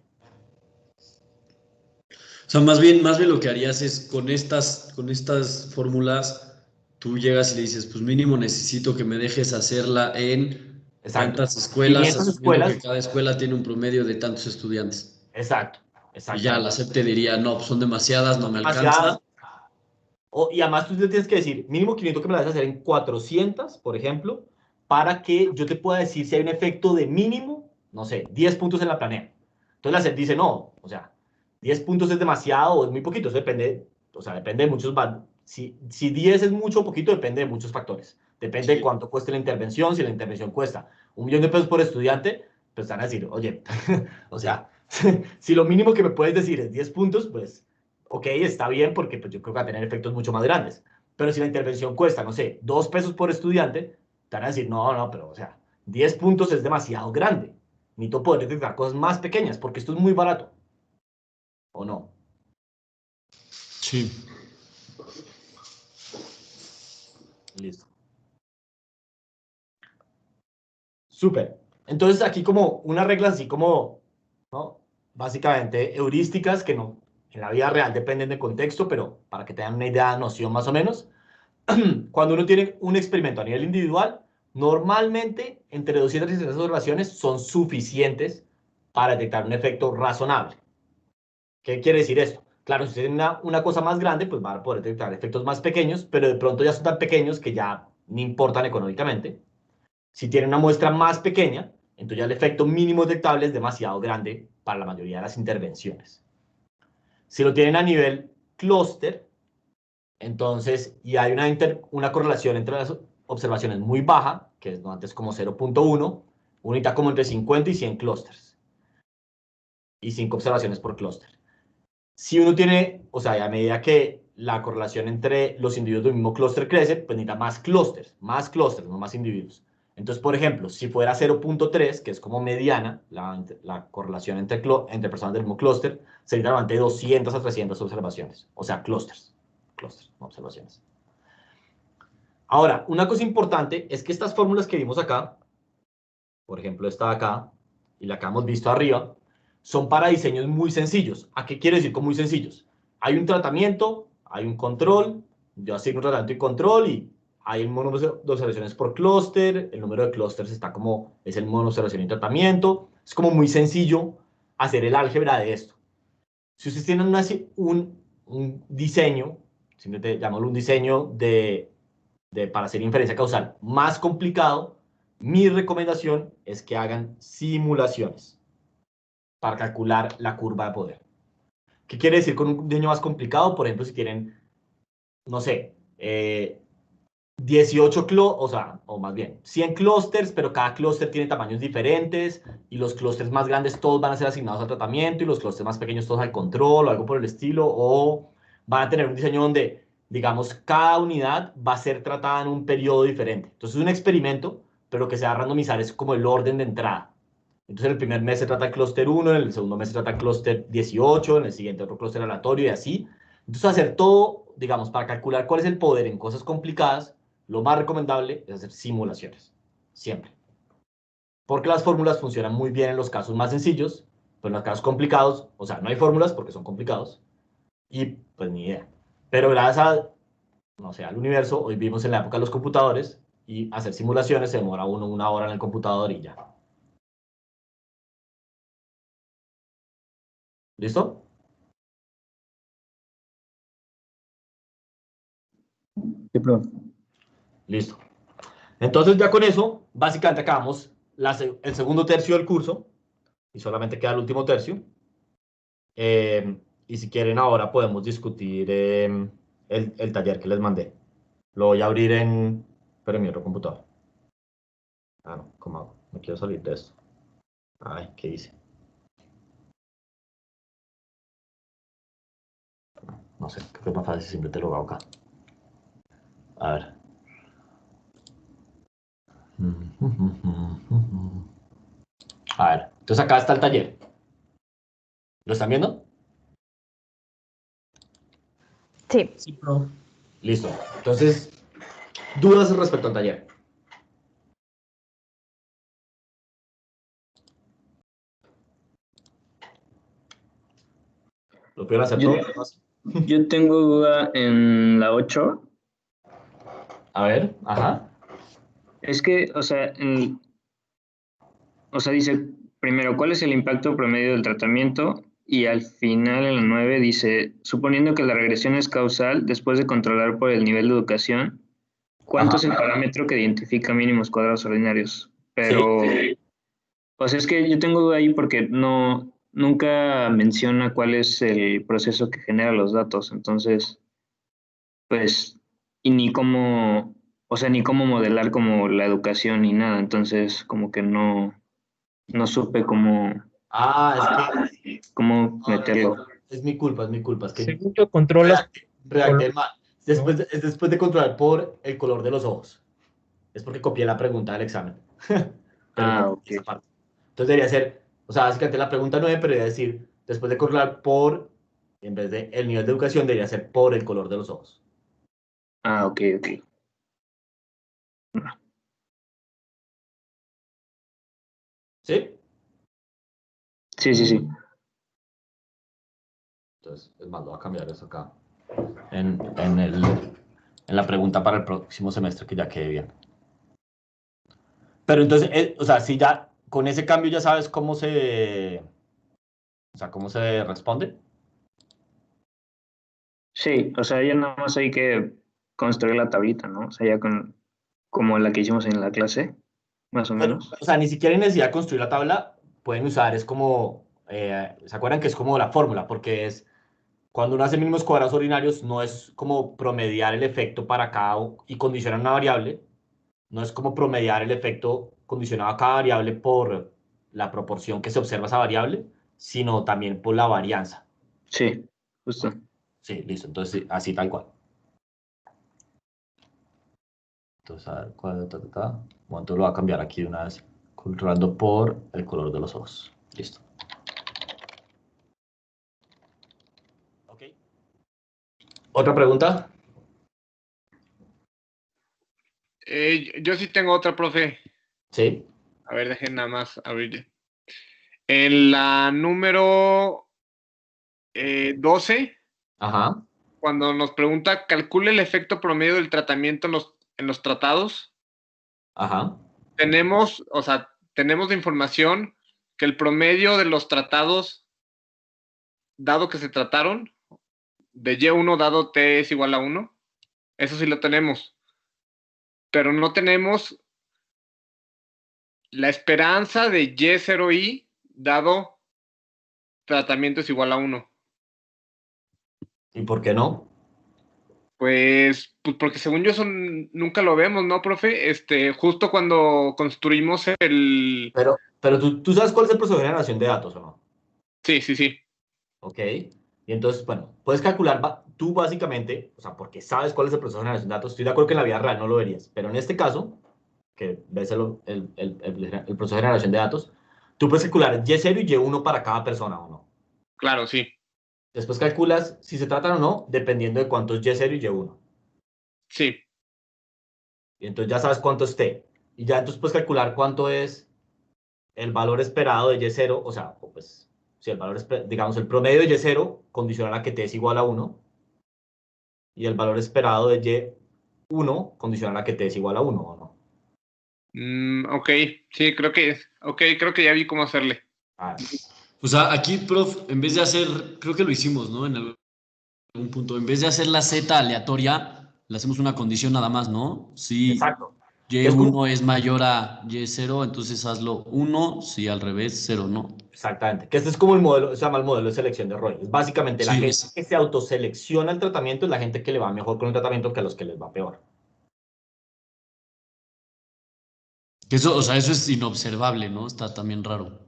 O sea, más bien lo que harías es con estas fórmulas, tú llegas y le dices, pues mínimo necesito que me dejes hacerla en Exacto. tantas escuelas, 500 asumiendo que escuelas, cada escuela tiene un promedio de tantos estudiantes. exacto, Y ya la exactamente. SEP te diría, no, pues son demasiadas, no me alcanza. Demasiadas. Y además tú le tienes que decir, mínimo 500 que me las vas a hacer en 400, por ejemplo, para que yo te pueda decir si hay un efecto de mínimo, no sé, 10 puntos en la planea. Entonces la SEP dice, no, o sea, 10 puntos es demasiado o es muy poquito, eso depende, o sea, depende de muchos, si 10 es mucho o poquito, depende de muchos factores. Depende de Sí. cuánto cueste la intervención, si la intervención cuesta 1.000.000 de pesos por estudiante, pues van a decir, oye, o sea, si lo mínimo que me puedes decir es 10 puntos, pues ok, está bien porque pues, yo creo que va a tener efectos mucho más grandes. Pero si la intervención cuesta, no sé, 2 pesos por estudiante, te van a decir, no, pero, o sea, 10 puntos es demasiado grande. Necesito poder detectar cosas más pequeñas, porque esto es muy barato. ¿O no? Sí. Listo. Súper. Entonces, aquí como una regla así como, ¿no? Básicamente heurísticas que no, en la vida real dependen del contexto, pero para que tengan una idea, noción más o menos. Cuando uno tiene un experimento a nivel individual, normalmente entre 200 y 300 observaciones son suficientes para detectar un efecto razonable. ¿Qué quiere decir esto? Claro, si tienen una cosa más grande, pues van a poder detectar efectos más pequeños, pero de pronto ya son tan pequeños que ya no importan económicamente. Si tienen una muestra más pequeña, entonces ya el efecto mínimo detectable es demasiado grande para la mayoría de las intervenciones. Si lo tienen a nivel clúster, entonces, y hay una correlación entre las observaciones muy baja, que es antes como 0.1, unita como entre 50 y 100 clústeres. Y 5 observaciones por clúster. Si uno tiene, o sea, a medida que la correlación entre los individuos del mismo clúster crece, pues necesita más clústeres, no más individuos. Entonces, por ejemplo, si fuera 0.3, que es como mediana, la correlación entre personas del mismo clúster, sería normalmente 200 a 300 observaciones. O sea, clústeres, no observaciones. Ahora, una cosa importante es que estas fórmulas que vimos acá, por ejemplo, esta de acá, y la que hemos visto arriba, son para diseños muy sencillos. ¿A qué quiere decir con muy sencillos? Hay un tratamiento, hay un control, yo asigno tratamiento y control, y hay el número de observaciones por clúster, el número de clústeres está como, es el número de observación y tratamiento. Es como muy sencillo hacer el álgebra de esto. Si ustedes tienen un diseño, simplemente llamémoslo un diseño para hacer inferencia causal más complicado, mi recomendación es que hagan simulaciones para calcular la curva de poder. ¿Qué quiere decir con un diseño más complicado? Por ejemplo, si tienen, no sé, 18 o sea, o más bien, 100 clústeres, pero cada clúster tiene tamaños diferentes y los clústeres más grandes todos van a ser asignados al tratamiento y los clústeres más pequeños todos al control o algo por el estilo, o van a tener un diseño donde, digamos, cada unidad va a ser tratada en un periodo diferente. Entonces es un experimento, pero que se va a randomizar es como el orden de entrada. Entonces en el primer mes se trata el clúster 1, en el segundo mes se trata el clúster 18, en el siguiente otro clúster aleatorio y así. Entonces hacer todo, digamos, para calcular cuál es el poder en cosas complicadas, lo más recomendable es hacer simulaciones, siempre. Porque las fórmulas funcionan muy bien en los casos más sencillos, pero en los casos complicados, o sea, no hay fórmulas porque son complicados, y pues ni idea. Pero gracias a, no sé, al universo, hoy vivimos en la época de los computadores, y hacer simulaciones se demora uno 1 hora en el computador y ya. ¿Listo? Sí, profe. Listo. Entonces ya con eso, básicamente acabamos el segundo tercio del curso, y solamente queda el último tercio. Y si quieren ahora podemos discutir el taller que les mandé. Lo voy a abrir pero en mi otro computador. Ah, no, ¿cómo hago? Me quiero salir de esto. Ay, ¿qué hice? No sé, creo que es más fácil si simplemente lo hago acá. A ver. A ver, entonces acá está el taller. ¿Lo están viendo? Sí. Sí, pro. Listo. Entonces, dudas respecto al taller. ¿Lo quieren hacer Yo, todos? yo tengo duda en la 8. A ver, ajá. Es que, o sea, dice primero, ¿cuál es el impacto promedio del tratamiento? Y al final, en la 9, dice, suponiendo que la regresión es causal, después de controlar por el nivel de educación, ¿cuánto Ajá. es el parámetro que identifica mínimos cuadrados ordinarios? Sí. Pero, o sea, es que yo tengo duda ahí porque nunca menciona cuál es el proceso que genera los datos. Entonces, pues, y ni cómo, o sea, ni cómo modelar como la educación ni nada. Entonces, como que no supe Ah, cómo es que meterlo. es mi culpa, es mi culpa. Es que Según yo controlas redacté mal. es después de controlar por el color de los ojos. Es porque copié la pregunta del examen. Pero no Ok. esa parte. Entonces debería ser, o sea, básicamente la pregunta 9, pero debería decir, después de controlar por, en vez de el nivel de educación, debería ser por el color de los ojos. Ok. ¿Sí? Sí. Entonces, es más, lo voy a cambiar eso acá. En la pregunta para el próximo semestre, que ya quede bien. Pero entonces, o sea, si ya con ese cambio ya sabes cómo se responde. Sí, o sea, ya nada más hay que construir la tablita, ¿no? O sea, ya como la que hicimos en la clase, más o menos. O sea, ni siquiera hay necesidad de construir la tabla, pueden usar, es como, ¿se acuerdan que es como la fórmula? Porque es, cuando uno hace mínimos cuadrados ordinarios, no es como promediar el efecto para cada y condicionar una variable, no es como promediar el efecto condicionado a cada variable por la proporción que se observa a esa variable, sino también por la varianza. Sí, justo. Sí, listo, entonces sí, así tal cual. Entonces, a ver, ¿cuál? Bueno, entonces lo voy a cambiar aquí de una vez, controlando por el color de los ojos. Listo. Ok. ¿Otra pregunta? Yo sí tengo otra, profe. Sí. A ver, dejen nada más abrir. En la número 12, Ajá. cuando nos pregunta, calcule el efecto promedio del tratamiento en los tratados, Ajá. tenemos de información que el promedio de los tratados, dado que se trataron, de Y1 dado T es igual a 1. Eso sí lo tenemos. Pero no tenemos la esperanza de Y0I dado tratamiento es igual a 1. ¿Y por qué no? Pues porque según yo eso nunca lo vemos, ¿no, profe? Justo cuando construimos el... Pero tú sabes cuál es el proceso de generación de datos, ¿o no? Sí. Ok. Y entonces, bueno, puedes calcular, tú básicamente, o sea, porque sabes cuál es el proceso de generación de datos, estoy de acuerdo que en la vida real no lo verías, pero en este caso, que ves el proceso de generación de datos, tú puedes calcular Y0 y Y1 para cada persona, ¿o no? Claro, sí. Después calculas si se tratan o no, dependiendo de cuántos Y0 y Y1. Sí. Y entonces ya sabes cuánto es T. Y ya entonces puedes calcular cuánto es el valor esperado de Y0, o sea, pues, si el valor, digamos, el promedio de Y0 condicional a que T es igual a 1, y el valor esperado de Y1 condicional a que T es igual a 1, ¿o no? Ok, sí, creo que ya vi cómo hacerle. A ver. O sea, aquí, prof, en vez de hacer, creo que lo hicimos, ¿no? En algún punto, en vez de hacer la Z aleatoria, le hacemos una condición nada más, ¿no? Si Exacto. Que es como, Y1 es mayor a Y0, entonces hazlo 1, si al revés, 0, ¿no? exactamente. Que este es como el modelo, se llama el modelo de selección de Roy. Es básicamente la Sí, gente que se autoselecciona el tratamiento es la gente que le va mejor con el tratamiento que a los que les va peor. eso, o sea, eso es inobservable, ¿no? Está también raro.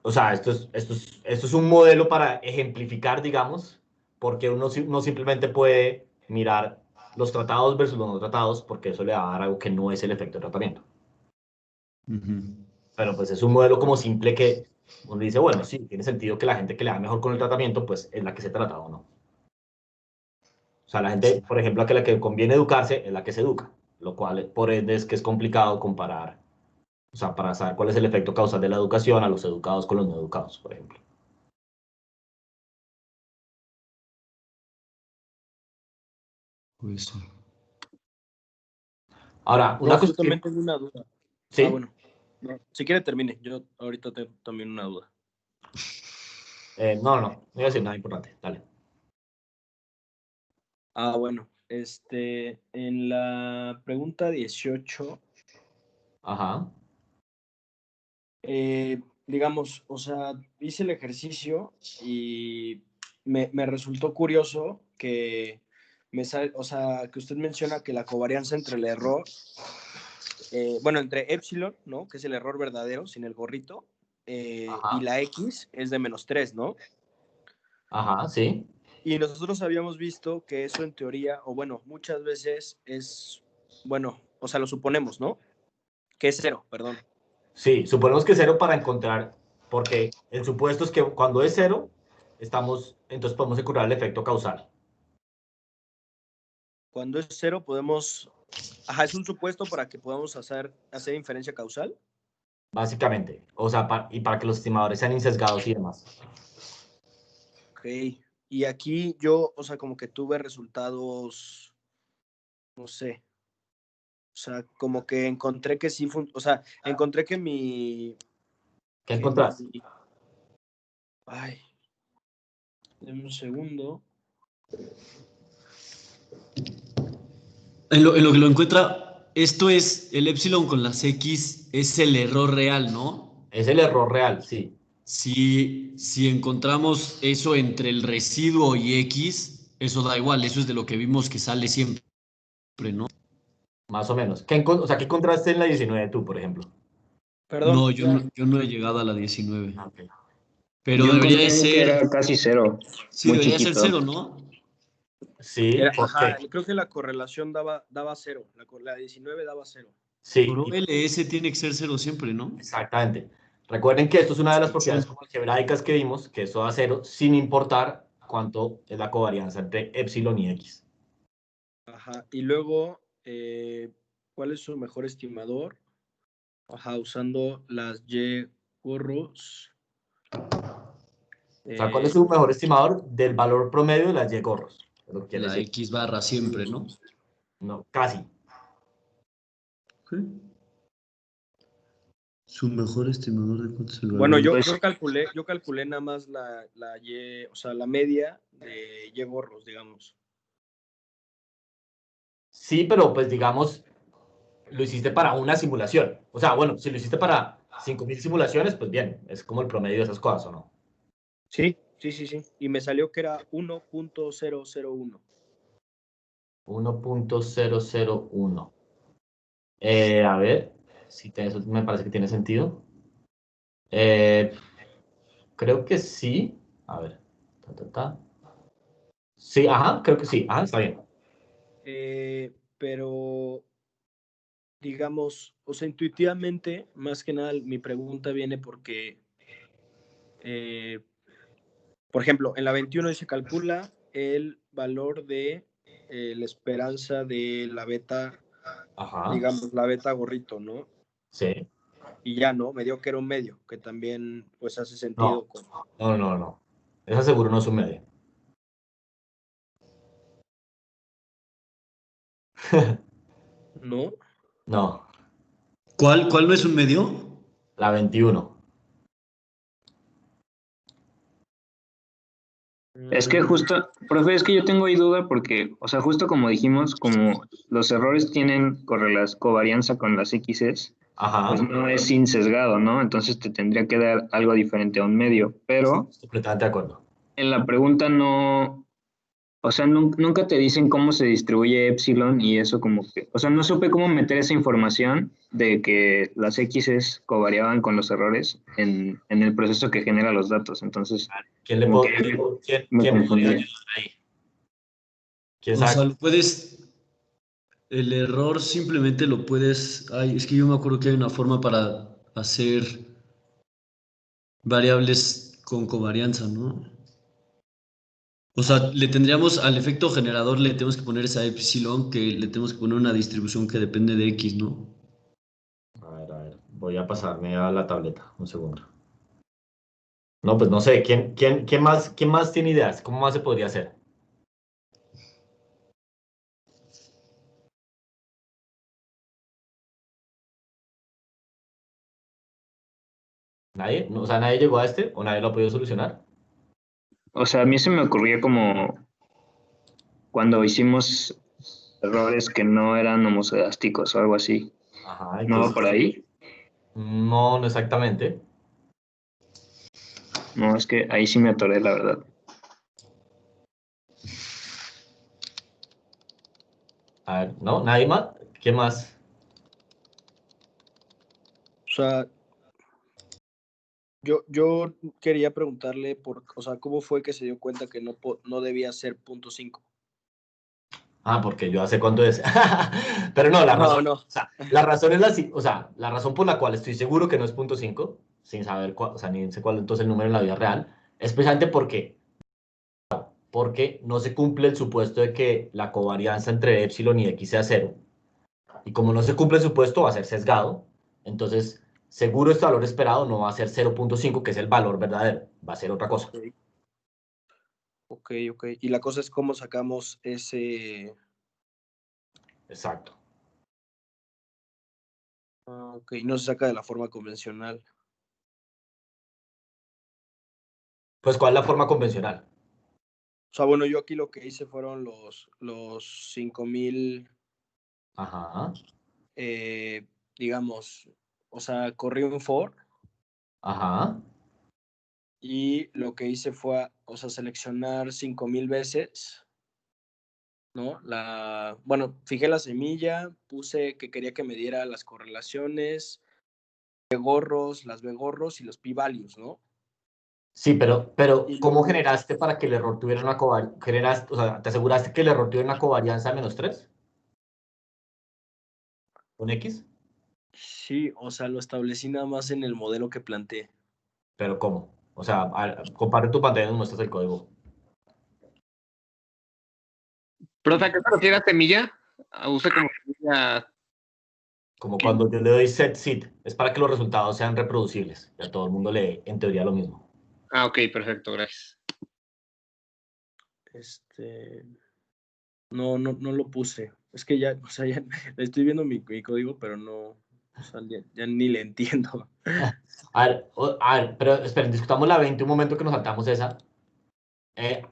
O sea, esto es un modelo para ejemplificar, digamos, porque uno no simplemente puede mirar los tratados versus los no tratados, porque eso le va a dar algo que no es el efecto de tratamiento. Ujú. Pero pues es un modelo como simple que uno dice, bueno, sí, tiene sentido que la gente que le va mejor con el tratamiento, pues es la que se trata o no. O sea, la gente, por ejemplo, a que la que conviene educarse es la que se educa, lo cual por ende es que es complicado comparar, o sea, para saber cuál es el efecto causal de la educación a los educados con los no educados, por ejemplo. Pues sí. Ahora, una Profe, cosa yo también que... tengo una duda. Ah, ¿Sí? bueno. No, si quiere termine. Yo ahorita tengo también una duda. No voy a decir nada importante, dale. Ah, bueno. En la pregunta 18, Ajá, digamos, o sea, hice el ejercicio y me resultó curioso que o sea, que usted menciona que la covarianza entre el error, bueno, entre epsilon, ¿no? Que es el error verdadero sin el gorrito, y ajá, la X es de -3, ¿no? ajá, sí. Y nosotros habíamos visto que eso en teoría, o bueno, muchas veces es, bueno, o sea, lo suponemos, ¿no? Que es 0, perdón. Sí, suponemos que es 0 para encontrar, porque el supuesto es que cuando es 0, entonces podemos encontrar el efecto causal. Cuando es 0 podemos, ajá, es un supuesto para que podamos hacer inferencia causal. Básicamente. O sea, y para que los estimadores sean insesgados y demás. Ok. Y aquí yo, o sea, como que tuve resultados, no sé. O sea, como que encontré que sí, o sea, encontré que ¿Qué encontraste? Ay, denme un segundo. En lo que lo encuentra, esto es el epsilon con las X, es el error real, ¿no? Es el error real, sí. Si encontramos eso entre el residuo y X, eso da igual, eso es de lo que vimos que sale siempre, ¿no? Más o menos. O sea, ¿qué encontraste en la 19 tú, por ejemplo? Perdón, No, ya. yo no he llegado a la 19. Ah, ok. Pero Yo debería de encontré que ser, era casi 0, sí, muy debería ser chiquito. 0, ¿no? Sí, ¿por Ajá, qué? creo que la correlación daba 0. La 19 daba 0. Sí, Pro LS tiene que ser 0 siempre, ¿no? exactamente. Recuerden que esto es una de las propiedades Excepción. algebraicas que vimos, que eso da 0 sin importar cuánto es la covarianza entre epsilon y x. Ajá. Y luego, ¿cuál es su mejor estimador? Ajá, usando las Y gorros. O sea, ¿cuál es su mejor estimador del valor promedio de las y gorros? Es lo que quiere La decir. X barra siempre, ¿no? No, casi. ¿Qué? Su mejor estimador de cuánto es el Bueno, valor. Pues yo calculé nada más la Y, o sea, la media de Y gorros, digamos. Sí, pero pues digamos, lo hiciste para una simulación. O sea, bueno, si lo hiciste para 5000 simulaciones, pues bien, es como el promedio de esas cosas, ¿o no? Sí, sí, sí, sí. Y me salió que era 1.001. 1.001. A ver, si eso me parece que tiene sentido. Eh, creo que sí. A ver. Ta, ta, ta. Sí, ajá, creo que sí. Ajá, está bien. Pero, digamos, o sea, intuitivamente, más que nada, mi pregunta viene porque, eh, por ejemplo, en la 21 se calcula el valor de la esperanza de la beta, Ajá, digamos, la beta gorrito, ¿no? sí. Y ya, ¿no? Me dio que era un medio, que también, pues, hace No, sentido con... no, no, no. Esa seguro no es un medio. ¿No? No, ¿Cuál no es un medio? la 21. es que justo, profe, es que yo tengo ahí duda porque, o sea, justo como dijimos, como los errores tienen covarianza con las X's, pues Ajá, no es sin sesgado, ¿no? Entonces te tendría que dar algo diferente a un medio, pero completamente de acuerdo. en la pregunta no, o sea, nunca te dicen cómo se distribuye epsilon y eso como que, o sea, no supe cómo meter esa información de que las X's covariaban con los errores en el proceso que genera los datos, entonces ¿Quién le como puedo, que me quién podría confundí. ayudar ahí? ¿Quién O sabe? sea, lo puedes, el error simplemente lo puedes, ay, es que yo me acuerdo que hay una forma para hacer variables con covarianza, ¿no? O sea, le tendríamos al efecto generador, le tenemos que poner esa epsilon, que le tenemos que poner una distribución que depende de X, ¿no? A ver, voy a pasarme a la tableta, un segundo. No, pues no sé, quién más tiene ideas? ¿Cómo más se podría hacer? ¿Nadie? No, o sea, ¿nadie llegó a este o nadie lo ha podido solucionar? O sea, a mí se me ocurría como cuando hicimos errores que no eran homoscedásticos o algo así. Ajá, ¿y qué ¿No es va por eso? ahí? No, no exactamente. No, es que ahí sí me atoré, la verdad. A ver, ¿no? ¿Nadie más? ¿Qué más? O sea, Yo quería preguntarle, o sea, ¿cómo fue que se dio cuenta que no debía ser 0.5? Ah, porque yo hace cuánto es. Pero no, la razón, No. o sea, la razón es o sea, la razón por la cual estoy seguro que no es 0.5, sin saber cuál, o sea, ni sé cuál entonces el número en la vida real, es precisamente porque no se cumple el supuesto de que la covarianza entre epsilon y x sea cero. Y como no se cumple el supuesto, va a ser sesgado. Entonces, seguro este valor esperado no va a ser 0.5, que es el valor verdadero, va a ser otra cosa. Ok. Y la cosa es cómo sacamos ese... Exacto. Ok, no se saca de la forma convencional. Pues, ¿cuál es la forma convencional? O sea, bueno, yo aquí lo que hice fueron los 5000, Ajá, digamos, o sea, corrí un for ajá. y lo que hice fue, o sea, seleccionar 5000 veces, ¿no? Bueno, fijé la semilla, puse que quería que me diera las correlaciones, las B gorros y los p-values, ¿no? Sí, pero Y ¿cómo luego, generaste para que el error tuviera una covarianza? O sea, ¿te aseguraste que el error tuviera una covarianza de -3? ¿Con X? sí, o sea, lo establecí nada más en el modelo que planteé. ¿Pero cómo? O sea, comparte tu pantalla y nos muestras el código. ¿Profe, a qué se refiere a semilla? Use como semilla. Como cuando yo le doy set seed, es para que los resultados sean reproducibles. Y a todo el mundo le, en teoría, lo mismo. Ah, ok, perfecto, gracias. No lo puse. Es que ya, o sea, ya estoy viendo mi código, pero no, o sea, ya ni le entiendo. A ver, pero esperen, discutamos la 20 un momento que nos saltamos esa. Eh,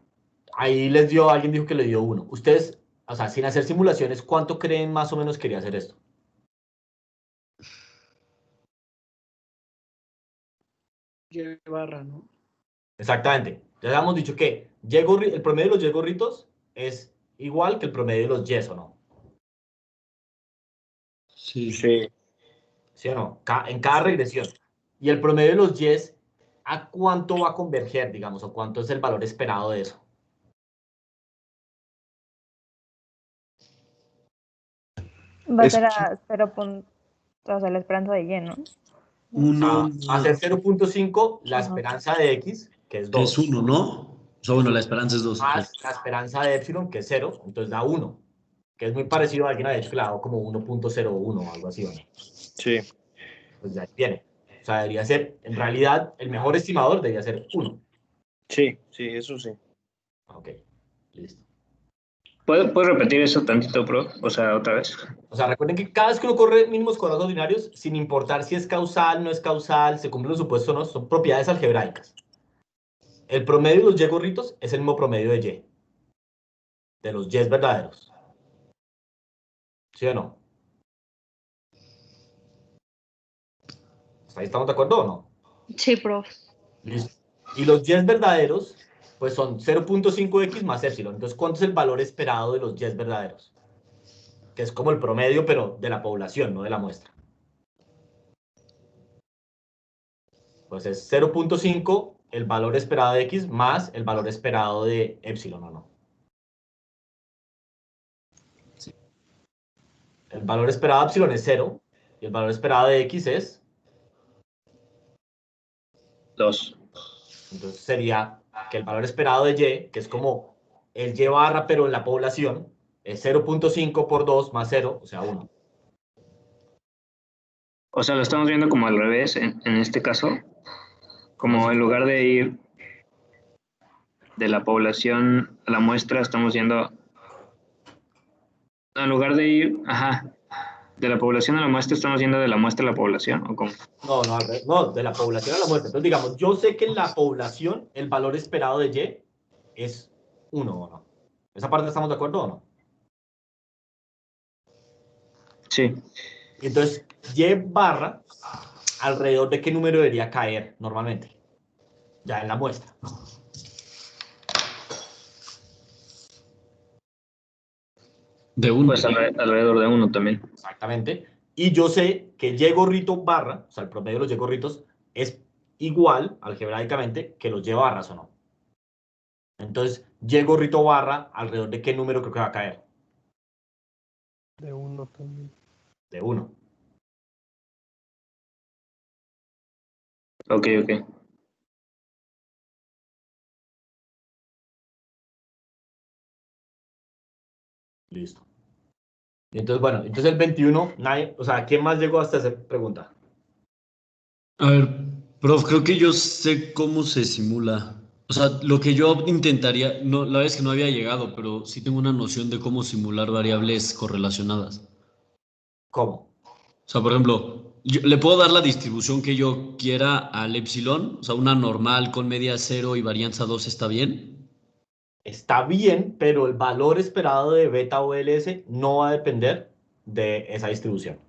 ahí alguien dijo que le dio 1. Ustedes, o sea, sin hacer simulaciones, ¿cuánto creen más o menos quería hacer esto? Y barra, ¿no? Exactamente. Ya habíamos dicho que el promedio de los Y gorritos es igual que el promedio de los Y, ¿o no? Sí. ¿Sí o no? En cada regresión. Y el promedio de los Y, ¿a cuánto va a converger, digamos? ¿O cuánto es el valor esperado de eso? Va a ser a 0. O sea, la esperanza de Y, ¿no? O sea, Uno va a ser 0.5 la Ajá. esperanza de X, que es es 2, 1, ¿no? O sea, bueno, la esperanza es 2. más la esperanza de Epsilon, que es 0, entonces da 1, que es muy parecido a alguien ha dicho que le ha dado como 1.01 o algo así, ¿o no? Sí. Pues ya viene. O sea, debería ser, en realidad, el mejor estimador debería ser 1. Sí, eso sí. Ok, listo. ¿Puedes repetir eso tantito, bro? O sea, otra vez. O sea, recuerden que cada vez que uno corre mínimos cuadrados ordinarios, sin importar si es causal, no es causal, se cumplen los supuestos o no, son propiedades algebraicas. El promedio de los Y gorritos es el mismo promedio de los Y verdaderos. ¿Sí o no? ¿Hasta ahí estamos de acuerdo o no? Sí, prof. Listo. Y los Y verdaderos, pues son 0.5x más epsilon. Entonces, ¿cuánto es el valor esperado de los Y verdaderos? Que es como el promedio, pero de la población, no de la muestra. Pues es 0.5 el valor esperado de x más el valor esperado de epsilon, ¿o no? El valor esperado de epsilon es 0 y el valor esperado de x es 2. Entonces sería que el valor esperado de y, que es como el y barra, pero en la población, es 0.5 por 2 más 0, o sea, 1. O sea, lo estamos viendo como al revés en este caso. Como si Como en lugar de ir de la población a la muestra, estamos yendo. En lugar de ir, de la población a la muestra, estamos yendo de la muestra a la población, ¿o cómo? No, de la población a la muestra. Entonces, digamos, yo sé que en la población el valor esperado de y es 1, ¿o no? ¿Esa parte estamos de acuerdo o no? Sí. Entonces, y barra, alrededor de qué número debería caer normalmente, ya en la muestra. De 1. Pues alrededor de 1 también. Exactamente. Y yo sé que y gorrito barra, o sea, el promedio de los y gorritos, es igual, algebraicamente, que los lleva barras o no. Entonces, Y gorrito barra, ¿alrededor de qué número creo que va a caer? De 1 también. De 1. Ok. Listo. Y entonces, bueno, entonces el 21, nadie, o sea, ¿quién más llegó hasta esa pregunta? A ver, prof, creo que yo sé cómo se simula. O sea, lo que yo intentaría, no, la verdad es que no había llegado, pero sí tengo una noción de cómo simular variables correlacionadas. ¿Cómo? O sea, por ejemplo, le puedo dar la distribución que yo quiera al epsilon, o sea, una normal con media 0 y varianza 2 está bien, Está bien, pero el valor esperado de beta o LS no va a depender de esa distribución.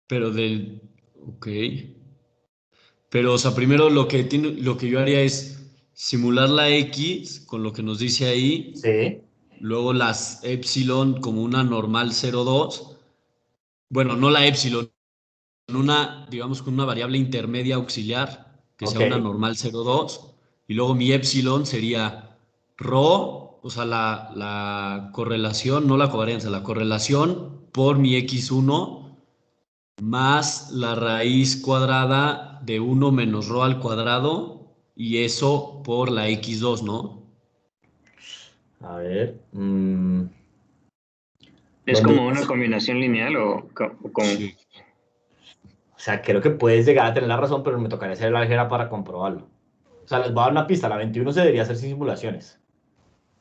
pero del... Ok. Pero, o sea, primero lo que yo haría es simular la X con lo que nos dice ahí, Sí, luego las epsilon como una normal 0,2. Bueno, no la epsilon, una, digamos, con una variable intermedia auxiliar, que ok, sea una normal 0,2, y luego mi epsilon sería rho, o sea, la correlación, no la covarianza, la correlación por mi x1 más la raíz cuadrada de 1 menos rho al cuadrado, y eso por la x2, ¿no? a ver. ¿Es ¿Dónde? como una combinación lineal o como? Sí. O sea, creo que puedes llegar a tener la razón, pero me tocaría hacer la álgebra para comprobarlo. O sea, les voy a dar una pista. La 21 se debería hacer sin simulaciones.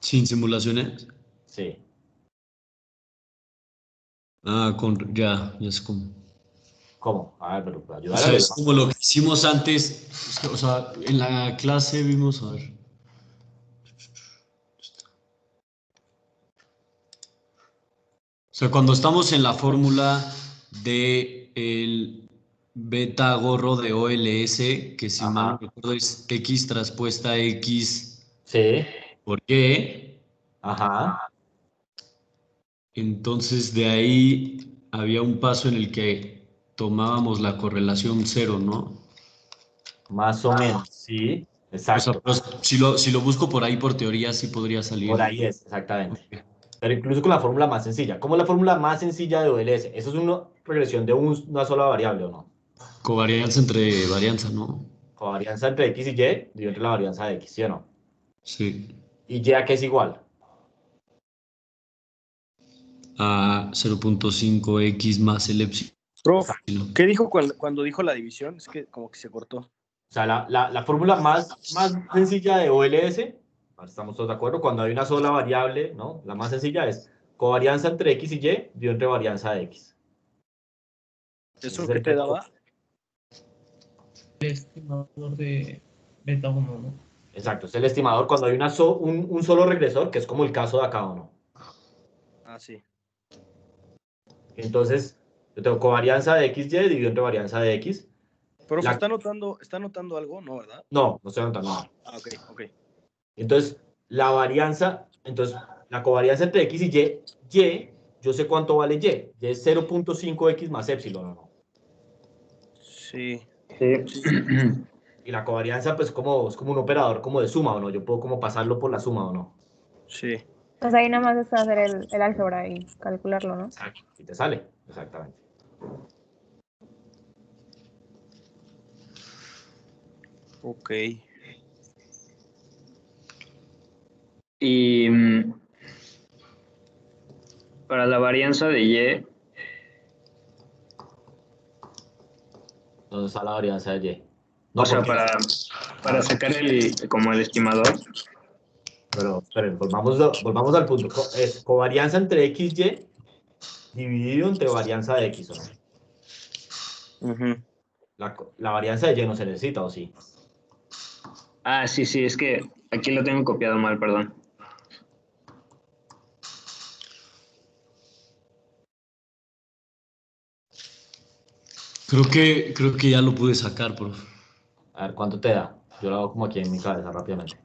Sin simulaciones. Sí. Ah, ya sé cómo. ¿Cómo? A ver, pero O ayúdale a sea, los es demás. como lo que hicimos antes. O sea, en la clase vimos, a ver. O sea, cuando estamos en la fórmula de el beta gorro de OLS, que si mal no Ajá. recuerdo es X traspuesta X Sí. por Y, Ajá. entonces de ahí había un paso en el que tomábamos la correlación cero, ¿no? Más o menos. Sí. O sea, Exacto. pero si lo busco por ahí por teoría, sí podría Por salir. ahí es, exactamente. Pero incluso con la fórmula más sencilla. ¿Cómo es la fórmula más sencilla de OLS? Eso es una regresión de una sola variable, ¿o no? Covarianza entre varianza, ¿no? Covarianza entre X y Y dividido entre la varianza de X, ¿sí o no? Sí. ¿Y Y a qué es igual? A 0,5x más el epsilon. Prof, ¿qué dijo cuando dijo la división? Es que como que se cortó. O sea, la fórmula más sencilla de OLS, estamos todos de acuerdo, cuando hay una sola variable, ¿no? La más sencilla es covarianza entre X y Y dividido entre varianza de X. Ese ¿Eso es qué el te método. daba? El estimador de beta 1, ¿no? Exacto, es el estimador cuando hay un solo regresor, que es como el caso de acá, ¿o no? Ah, sí. Entonces, yo tengo covarianza de XY dividido entre varianza de X. Prof, La, ¿está anotando algo? No, ¿verdad? no estoy anotando nada. Ah, ok. Entonces, la covarianza entre X y Y, yo sé cuánto vale Y. Y es 0,5X más epsilon, ¿o no? Sí. Sí. Y la covarianza, pues, es como un operador como de suma, ¿o no? Yo puedo como pasarlo por la suma, ¿o no? Sí. Pues ahí nada más es hacer el álgebra y calcularlo, ¿no? Exacto. Y te sale, exactamente. Ok. Y para la varianza de Y, ¿Dónde está la varianza de Y? o No, sea, porque para sacar como el estimador, pero esperen, volvamos al punto. Es covarianza entre XY dividido entre varianza de X, ¿o no? Ujú. La varianza de Y no se necesita, ¿o sí? sí, es que aquí lo tengo copiado mal, perdón. Creo que ya lo pude sacar, prof. A ver, ¿cuánto te da? Yo lo hago como aquí en mi cabeza rápidamente.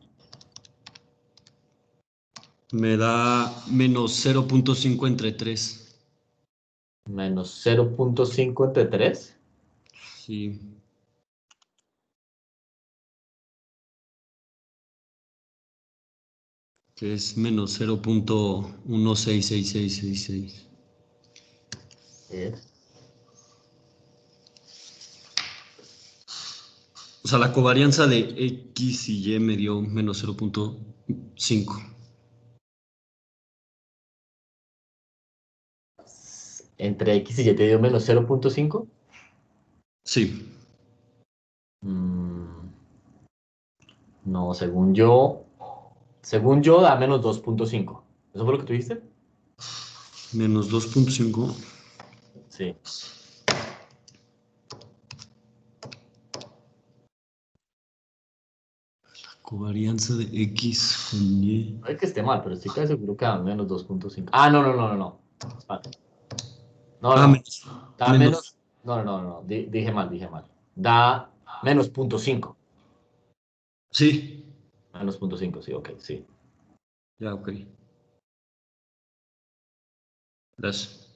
Me da menos 0,5 entre 3. Menos 0,5 entre 3. Sí. que es menos 0.166666. O sea, la covarianza de X y Y me dio menos 0.5. Entre X y Y te dio menos 0.5. Sí. No, según yo da menos 2.5. ¿Eso fue lo que tú dijiste? Menos 2.5. Sí. Covarianza de X con Y. No es que esté mal, pero estoy casi seguro que da menos 2.5. Ah, no. Espérate. No. Da menos. No. Dije mal. Da menos 0.5. Sí. Menos 0.5, sí, ok, sí. Ya, ok. Gracias.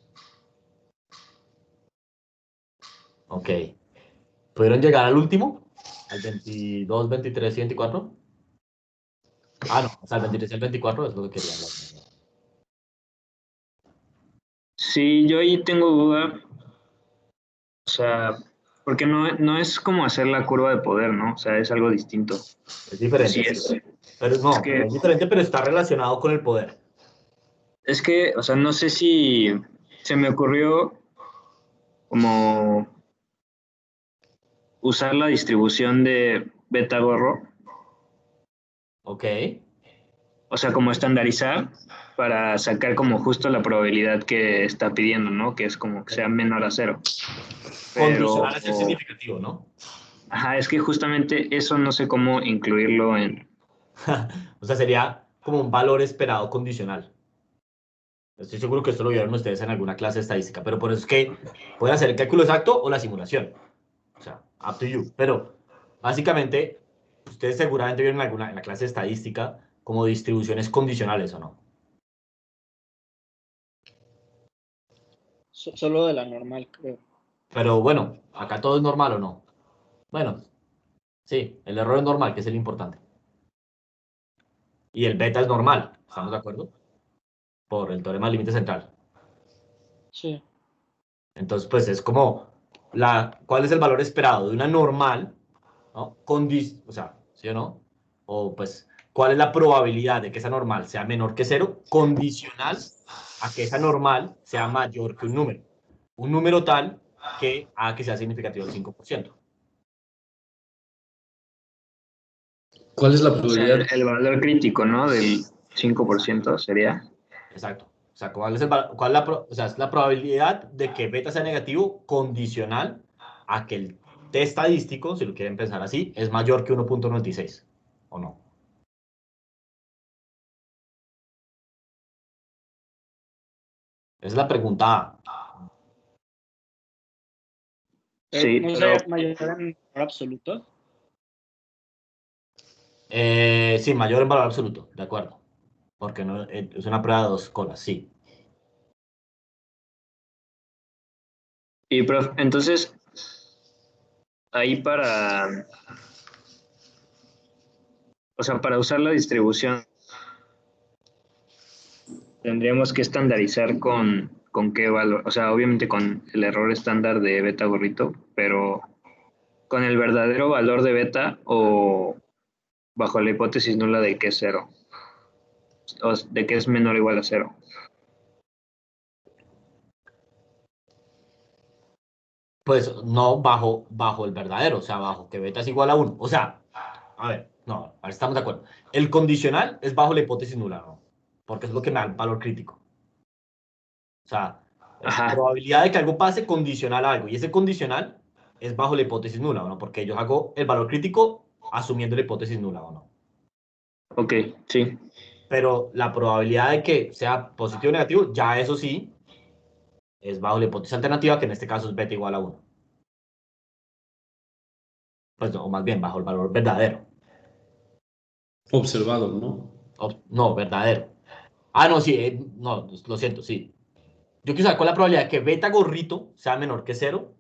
Ok. ¿Pudieron llegar al último? Al 22, 23 y 24. Ah, no, o sea, el 23 y el 24 es lo que quería hablar. Sí, yo ahí tengo duda, o sea, porque no es como hacer la curva de poder, ¿no? O sea, es algo distinto. Es diferente, Sí, sí. Pero no, es diferente, pero está relacionado con el poder. es que, o sea, no sé si se me ocurrió como usar la distribución de beta gorro, Ok. o sea, como estandarizar para sacar como justo la probabilidad que está pidiendo, ¿no? Que es como que sea menor a 0. Pero, Condicional a ser significativo, ¿no? ajá, es que justamente eso no sé cómo incluirlo en... O sea, sería como un valor esperado condicional. Estoy seguro que esto lo vieron ustedes en alguna clase de estadística, pero por eso es que pueden hacer el cálculo exacto o la simulación. O sea, up to you. Pero básicamente, ustedes seguramente vieron en la clase de estadística como distribuciones condicionales, ¿o no? Solo de la normal, creo. Pero bueno, acá todo es normal, ¿o no? Bueno, sí, el error es normal, que es el importante. Y el beta es normal, ¿estamos de acuerdo? Por el teorema del límite central. Sí. Entonces, pues es como ¿cuál es el valor esperado de una normal, ¿no? O sea, ¿sí o no? O pues, ¿cuál es la probabilidad de que esa normal sea menor que 0? Condicional a que esa normal sea mayor que un número. Un número tal que haga que sea significativo el 5%. ¿Cuál es la O sea, probabilidad? el valor crítico, ¿no? Del 5% sería. Exacto. O sea, o sea, es la probabilidad de que beta sea negativo condicional a que el t estadístico, si lo quieren pensar así, es mayor que 1.96, ¿o no? Esa es la pregunta A. Sí, ¿No pero sería mayor en valor absoluto? Sí, mayor en valor absoluto, de acuerdo. Porque no, es una prueba de dos colas, sí. y prof, entonces ahí o sea, para usar la distribución tendríamos que estandarizar con qué valor, o sea, obviamente con el error estándar de beta gorrito, pero con el verdadero valor de beta o bajo la hipótesis nula de que es 0, o de que es menor o igual a 0. Pues no bajo el verdadero, o sea, bajo que beta es igual a 1. O sea, a ver, no, a ver, estamos de acuerdo. El condicional es bajo la hipótesis nula, ¿no? Porque es lo que me da el valor crítico. O sea, es Ajá, probabilidad de que algo pase condicional a algo. Y ese condicional es bajo la hipótesis nula, ¿o no? Porque yo hago el valor crítico asumiendo la hipótesis nula, ¿o no? ok, sí. Pero la probabilidad de que sea positivo o negativo, ya eso sí, es bajo la hipótesis alternativa, que en este caso es beta igual a 1. Pues no, o más bien, bajo el valor verdadero. Observado, ¿no? No, verdadero. Ah, no, sí, no, lo siento, sí. Yo quiero saber cuál es la probabilidad de que beta gorrito sea menor que 0,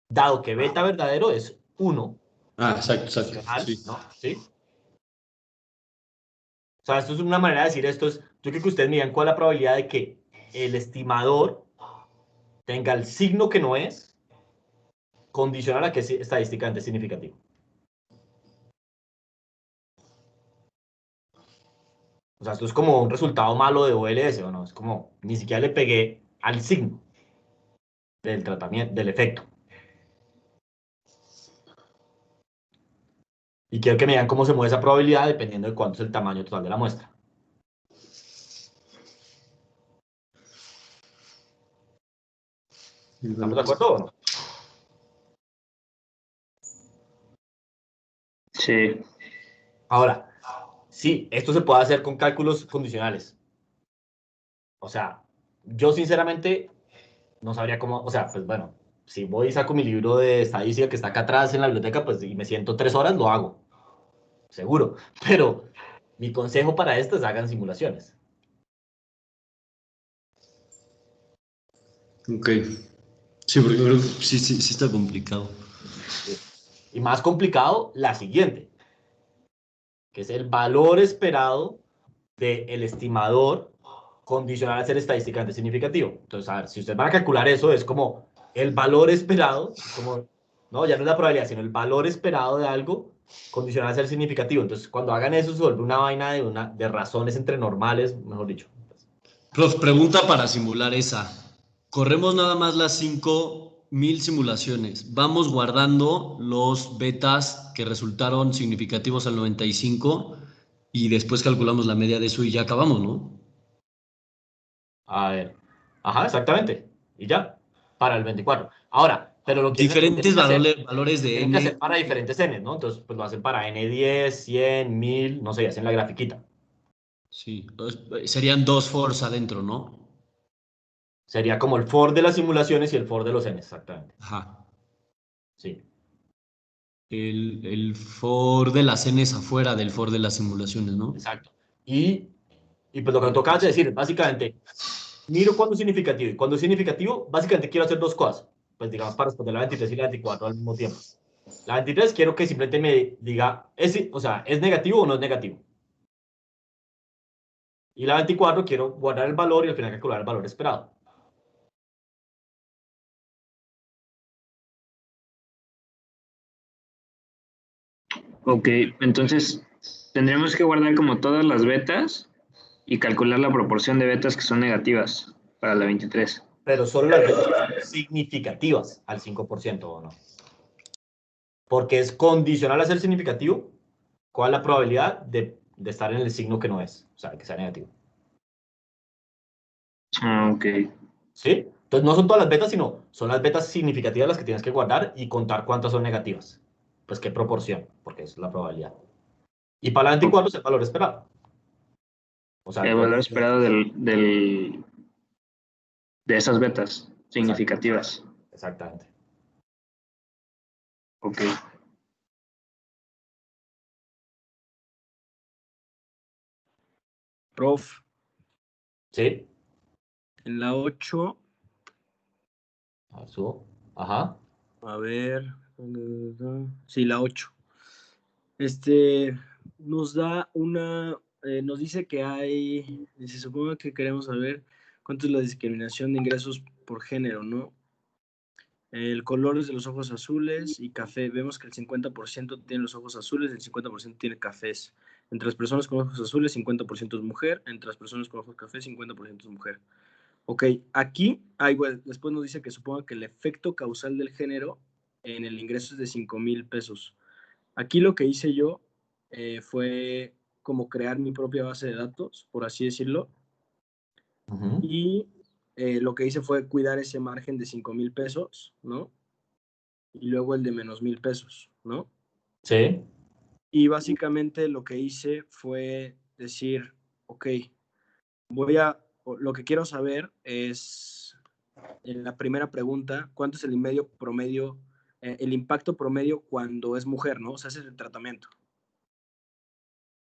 dado que beta verdadero es 1, Ah, exacto, adicional, sí. ¿no? ¿Sí? O sea, esto es una manera de decir esto. Yo creo que ustedes me digan cuál es la probabilidad de que el estimador tenga el signo que no es condicional a que es estadísticamente significativo. O sea, esto es como un resultado malo de OLS, ¿o no? Es como, ni siquiera le pegué al signo del tratamiento, del efecto. Y quiero que me digan cómo se mueve esa probabilidad dependiendo de cuánto es el tamaño total de la muestra. ¿Estamos de acuerdo o no? Sí. Ahora, sí, esto se puede hacer con cálculos condicionales. O sea, yo sinceramente no sabría cómo, o sea, pues bueno, si voy y saco mi libro de estadística que está acá atrás en la biblioteca, pues y me siento 3 horas, lo hago, seguro. Pero mi consejo para esto es hagan simulaciones. Ok. Sí, porque creo que sí está complicado. Y más complicado, la siguiente, que es el valor esperado del estimador condicional a ser estadísticamente significativo. Entonces, a ver, si ustedes van a calcular eso, es como el valor esperado, como, no, ya no es la probabilidad, sino el valor esperado de algo condicional a ser significativo. Entonces, cuando hagan eso, se vuelve una vaina de razones entre normales, mejor dicho. Prof, pregunta para simular esa. Corremos nada más las 5000 simulaciones. Vamos guardando los betas que resultaron significativos al 95 y después calculamos la media de eso y ya acabamos, ¿no? A ver, ajá, exactamente. Y ya, para el 24. Ahora, pero lo Diferentes tienen que hacer. valores Lo de tienen que n. hacer para diferentes N, ¿no? Entonces, pues lo hacen para N10, 100, 1000, no sé, hacen la grafiquita. Sí, serían dos fors adentro, ¿no? Sería como el for de las simulaciones y el for de los N, exactamente. Ajá. Sí, El for de las n's afuera del for de las simulaciones, ¿no? exacto. Y pues lo que me tocaba decir, básicamente, miro cuándo es significativo. Y cuando es significativo, básicamente quiero hacer dos cosas. Pues digamos, para responder la 23 y la 24 al mismo tiempo. La 23 quiero que simplemente me diga, o sea, ¿es negativo o no es negativo? Y la 24 quiero guardar el valor y al final calcular el valor esperado. Ok, entonces tendremos que guardar como todas las betas y calcular la proporción de betas que son negativas para la 23. Pero solo las veces que son significativas al 5% o no. Porque es condicional a ser significativo. ¿Cuál es la probabilidad de estar en el signo que no es? O sea, que sea negativo. Ah, ok. ¿Sí? Entonces no son todas las betas, sino son las betas significativas las que tienes que guardar y contar cuántas son negativas. Pues qué proporción, porque es la probabilidad. Y para la 24 es el valor esperado. O sea, El valor esperado de esas betas Exacto, significativas. exactamente. Ok. Prof, ¿Sí? en la 8, Subo. Ajá. a ver, sí, la 8. Nos da nos dice que se supone que queremos saber cuánto es la discriminación de ingresos por género, ¿no? El color es de los ojos azules y café. Vemos que el 50% tiene los ojos azules, el 50% tiene cafés. Entre las personas con ojos azules, 50% es mujer. Entre las personas con ojos cafés, 50% es mujer. Ok, aquí, bueno, después nos dice que suponga que el efecto causal del género en el ingreso es de 5,000 pesos. Aquí lo que hice yo fue como crear mi propia base de datos, por así decirlo, Ujú. y lo que hice fue cuidar ese margen de 5,000 pesos, ¿no? Y luego el de menos 1,000 pesos, ¿no? Sí. Y básicamente lo que hice fue decir, ok, lo que quiero saber es, en la primera pregunta, ¿cuánto es el impacto promedio cuando es mujer, ¿no? O sea, ese es el tratamiento.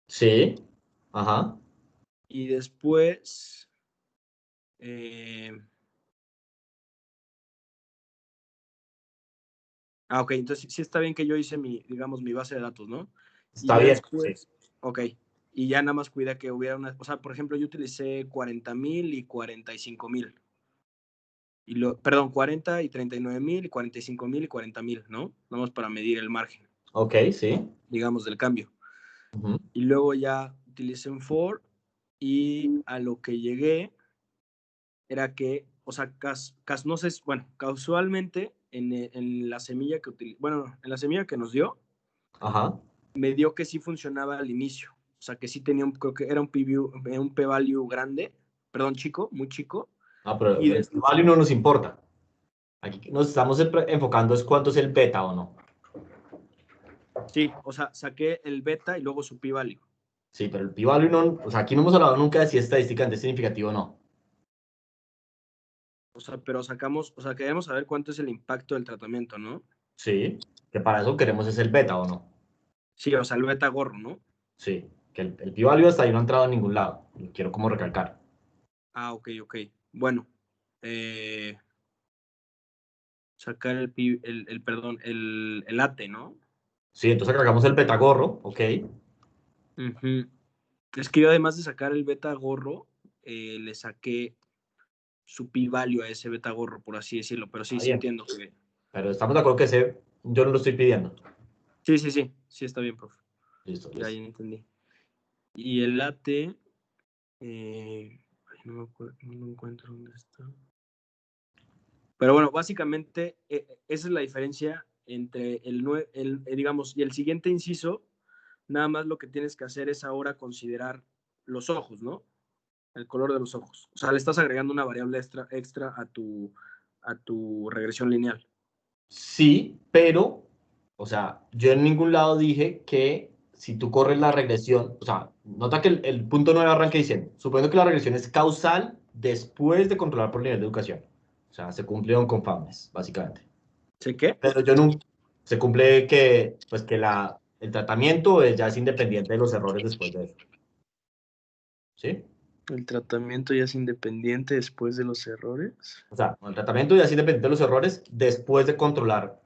Sí. Ajá. Y después, eh, ok, entonces sí está bien que yo hice digamos, mi base de datos, ¿no? Y Está ya bien. Sí. después, ok, y ya nada más cuida que hubiera una, o sea, por ejemplo, yo utilicé 40,000 y 45,000. Perdón, 40 y 39,000 y 45,000 y 40,000, ¿no? Nada más para medir el margen, Ok, sí. digamos, del cambio. Ujú. Y luego ya utilicé un for y a lo que llegué era que, o sea, no sé, bueno, casualmente en la semilla que en la semilla que nos dio, Ajá. me dio que sí funcionaba al inicio. O sea, que sí tenía creo que era un p-value grande, perdón, chico, muy chico. Ah, pero Y el value no nos importa. Aquí nos estamos enfocando es cuánto es el beta o no. sí, o sea, saqué el beta y luego su p-value. Sí, pero el p-value no, o sea, aquí no hemos hablado nunca de si es estadísticamente significativo o no. O sea, pero sacamos, o sea, queremos saber cuánto es el impacto del tratamiento, ¿no? Sí, que para eso queremos es el beta o no. Sí, o sea, el beta gorro, ¿no? Sí, que el p-value hasta ahí no ha entrado a ningún lado. Lo quiero como recalcar. Ah, ok. Bueno, sacar perdón, el AT, ¿no? Sí, entonces cargamos el beta gorro, ok. Ujú. Es que yo además de sacar el beta gorro, le saqué su p-value a ese beta gorro, por así decirlo, pero sí, Está sí bien. entiendo que... Pero estamos de acuerdo que ese yo no lo estoy pidiendo. Sí, está bien, profe. Listo, Ya listo. entendí. Y el AT, no me acuerdo, no lo encuentro dónde está. Pero bueno, básicamente esa es la diferencia entre digamos, y el siguiente inciso, nada más lo que tienes que hacer es ahora considerar los ojos, ¿no? El color de los ojos. O sea, le estás agregando una variable extra a tu regresión lineal. Sí, pero, o sea, yo en ningún lado dije que si tú corres la regresión, o sea, nota que el punto 9 arranca diciendo, suponiendo que la regresión es causal después de controlar por nivel de educación. O sea, se cumplieron con Fownes, básicamente. ¿Sé qué? Pero yo no, se cumple que, pues, que el tratamiento ya es independiente de los errores después de eso. ¿Sí? El tratamiento ya es independiente después de los errores. O sea, el tratamiento ya es independiente de los errores después de controlar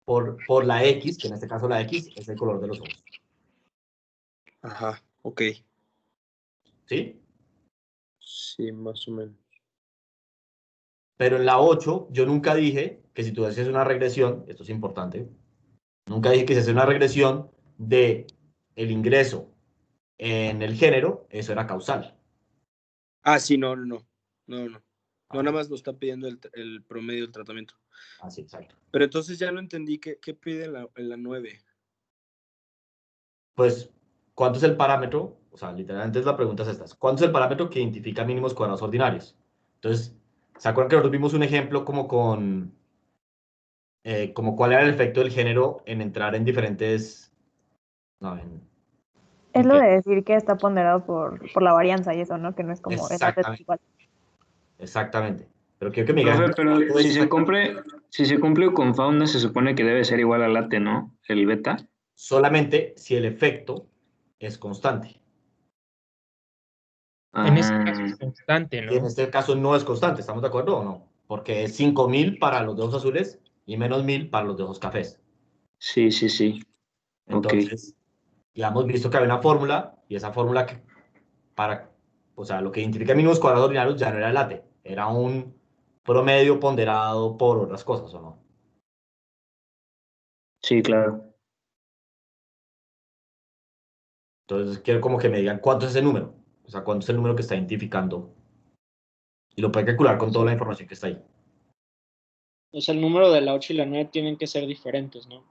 por la X, que en este caso la X es el color de los ojos. Ajá, ok. ¿Sí? Sí, más o menos. Pero en la 8 yo nunca dije que si tú haces una regresión, esto es importante, nunca dije que si haces una regresión de el ingreso en el género, eso era causal. Ah, sí, no. No, Ah, nada más lo está pidiendo el promedio del tratamiento. así, exacto. Pero entonces ya no entendí qué pide en la 9. Pues, ¿cuánto es el parámetro? O sea, literalmente la pregunta es esta. ¿Cuánto es el parámetro que identifica mínimos cuadrados ordinarios? Entonces, ¿se acuerdan que nosotros vimos un ejemplo como cuál era el efecto del género en entrar en diferentes... No, Es ¿en lo qué? de decir que está ponderado por la varianza y eso, ¿no? Que no es como el AT Exactamente, igual. exactamente. Pero quiero que me Profe, digan... pero ¿cuánto es si se cumple con fauna, se supone que debe ser igual al late, ¿no? El beta. solamente si el efecto es constante? En ese caso Ah, es constante, Y en ¿no? este caso no es constante, ¿estamos de acuerdo o no? Porque es 5.000 para los de ojos azules y menos 1.000 para los de ojos cafés. sí. Ok. Entonces, ya hemos visto que hay una fórmula y esa fórmula o sea, lo que identifica mínimos cuadrados ordinarios ya no era el late, era un promedio ponderado por otras cosas, ¿o no? Sí, claro. Entonces, quiero como que me digan cuánto es ese número, o sea, cuánto es el número que está identificando y lo pueden calcular con toda la información que está ahí. O sea, el número de la 8 y la 9 tienen que ser diferentes, ¿no?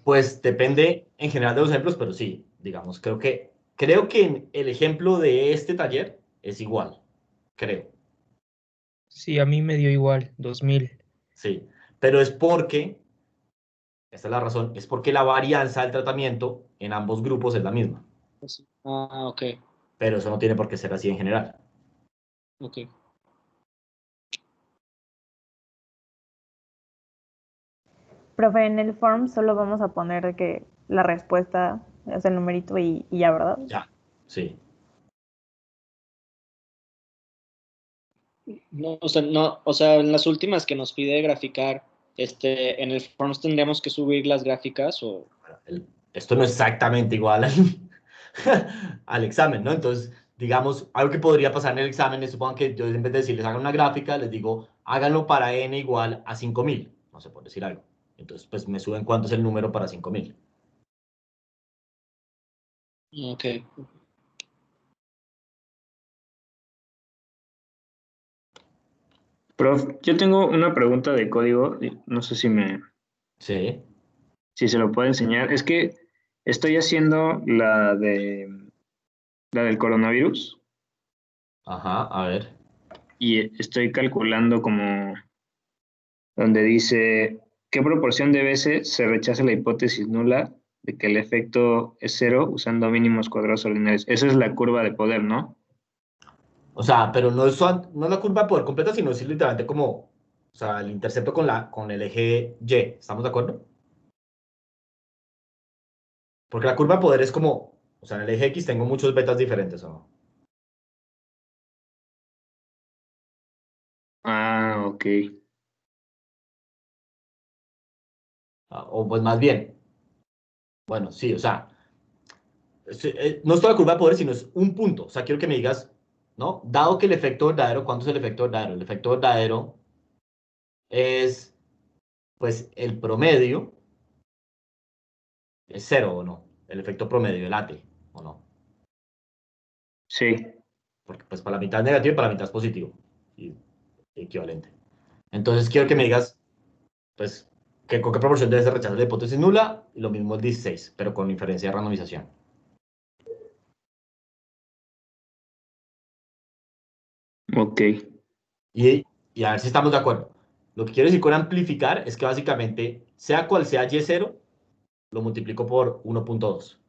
Pues depende en general de los ejemplos, pero sí, digamos, creo que en el ejemplo de este taller es igual, creo, Sí, a mí me dio igual, 2000. sí, pero es porque, esta es la razón, es porque la varianza del tratamiento en ambos grupos es la misma, Ah, ok. pero eso no tiene por qué ser así en general. Ok. Profe, en el form solo vamos a poner que la respuesta es el numerito y ya, ¿verdad? Ya, sí. No, o sea, en las últimas que nos pide graficar, en el forms tendríamos que subir las gráficas o... Esto no es exactamente igual, al examen, ¿no? Entonces, digamos, algo que podría pasar en el examen es, supongan que yo en vez de decirles hagan una gráfica, les digo, háganlo para n igual a 5000, no sé, por decir algo. Entonces, pues me suben cuánto es el número para 5000. Ok. Prof, yo tengo una pregunta de código, no sé Sí. si se lo puedo enseñar. Es que estoy haciendo la del coronavirus Ajá, a ver. y estoy calculando como donde dice qué proporción de veces se rechaza la hipótesis nula de que el efecto es cero usando mínimos cuadrados ordinarios. Esa es la curva de poder, ¿no? O sea, pero no no es la curva de poder completa, sino es literalmente como, o sea, el intercepto con el eje Y. ¿Estamos de acuerdo? Porque la curva de poder es como, o sea, en el eje X tengo muchos betas diferentes, ¿o no? Ah, ok. O pues más bien, bueno, sí, o sea, no es toda la curva de poder, sino es un punto. O sea, quiero que me digas, ¿no? Dado que el efecto verdadero, ¿cuánto es el efecto verdadero? El efecto verdadero es, pues, el promedio, es cero o no. El efecto promedio, el AT, ¿o no? Sí, Porque, pues, para la mitad es negativo y para la mitad es positivo. Y equivalente. Entonces, quiero que me digas, pues, con qué proporción debe ser rechazar la hipótesis nula, y lo mismo el 16, pero con inferencia de randomización. ok. Y a ver si estamos de acuerdo. Lo que quiero decir con amplificar es que básicamente, sea cual sea Y0, lo multiplico por 1.2.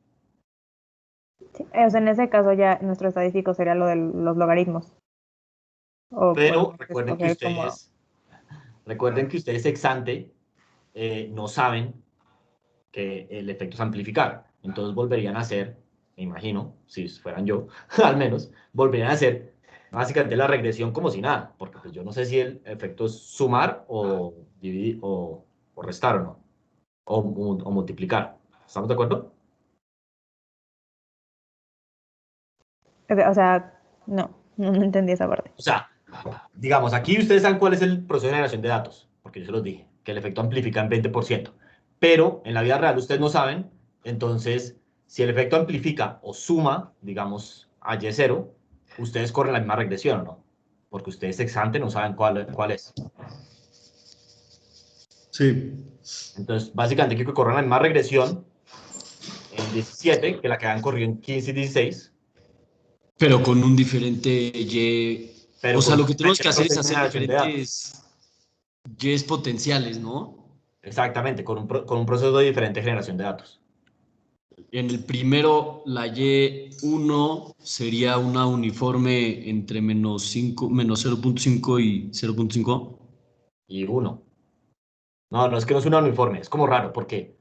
Sí, o sea, en ese caso ya nuestro estadístico sería lo de los logaritmos. O Pero podemos escoger como... recuerden que ustedes ex ante no saben que el efecto es amplificar. Entonces volverían a hacer, me imagino, si fueran yo, al menos, volverían a hacer básicamente la regresión como si nada, porque pues yo no sé si el efecto es sumar o dividir o restar o no, o multiplicar. ¿Estamos de acuerdo? O sea, no entendí esa parte. O sea, digamos, aquí ustedes saben cuál es el proceso de generación de datos, porque yo se los dije, que el efecto amplifica en 20%. Pero en la vida real ustedes no saben, entonces, si el efecto amplifica o suma, digamos, a Y0, ustedes corren la misma regresión, ¿o no? Porque ustedes ex ante no saben cuál es. Sí. Entonces, básicamente, quiero que corran la misma regresión en 17, que la que han corrido en 15 y 16, Pero con un diferente Y. pero O sea, con lo que tenemos que hacer es proceso de hacer generación de datos. diferentes Ys potenciales, ¿no? Exactamente, con un proceso de diferente generación de datos. En el primero, la Y1 sería una uniforme entre menos 0.5 y 0.5. Y 1. No, no es que no es una uniforme, es como raro, porque,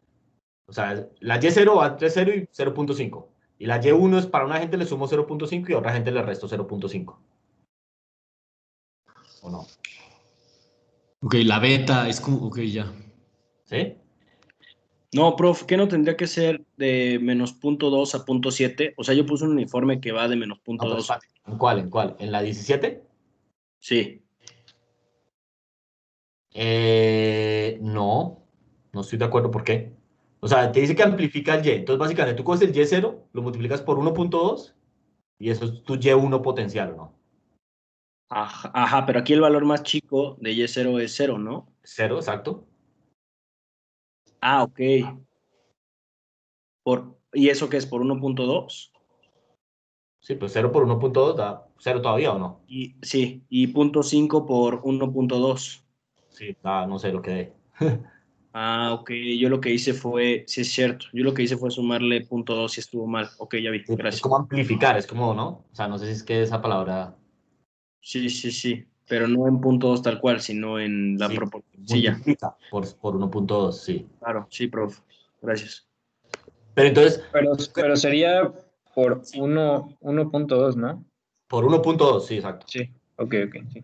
o sea, la Y0 va entre 0 y 0.5. Y la Y1 es para una gente le sumo 0.5 y a otra gente le resto 0.5. ¿O no? Ok, la beta es como, ok, ya. ¿Sí? No, prof, ¿qué no tendría que ser de menos punto 2 a punto 7? O sea, yo puse un uniforme que va de menos No, punto pero 2. espérate. ¿En cuál? ¿En cuál? ¿En la 17? Sí. No, no estoy de acuerdo. ¿Por qué? O sea, te dice que amplifica el Y. Entonces, básicamente, tú coges el Y0, lo multiplicas por 1.2 y eso es tu Y1 potencial, ¿o no? Ajá, pero aquí el valor más chico de Y0 es 0, ¿no? Cero, exacto. Ah, ok. ¿Y eso qué es? ¿Por 1.2? Sí, pues 0 por 1.2 da 0 todavía, ¿o no? Y, sí, y punto 5 por 1.2. Sí, da no sé lo que dé. Ah, ok. Yo lo que hice fue, sí es cierto, yo lo que hice fue sumarle punto 2 y estuvo mal. Ok, ya vi, Sí, es gracias. como amplificar, es como, ¿no? O sea, no sé si es que esa palabra Sí, sí, sí, pero no en punto 2 tal cual, sino en la sí proporción. Sí, ya, multiplica por 1.2, sí. claro, sí, prof. Gracias. Pero entonces, Pero sería por 1.2, ¿no? por 1.2, sí, exacto. Sí, ok, ok, sí.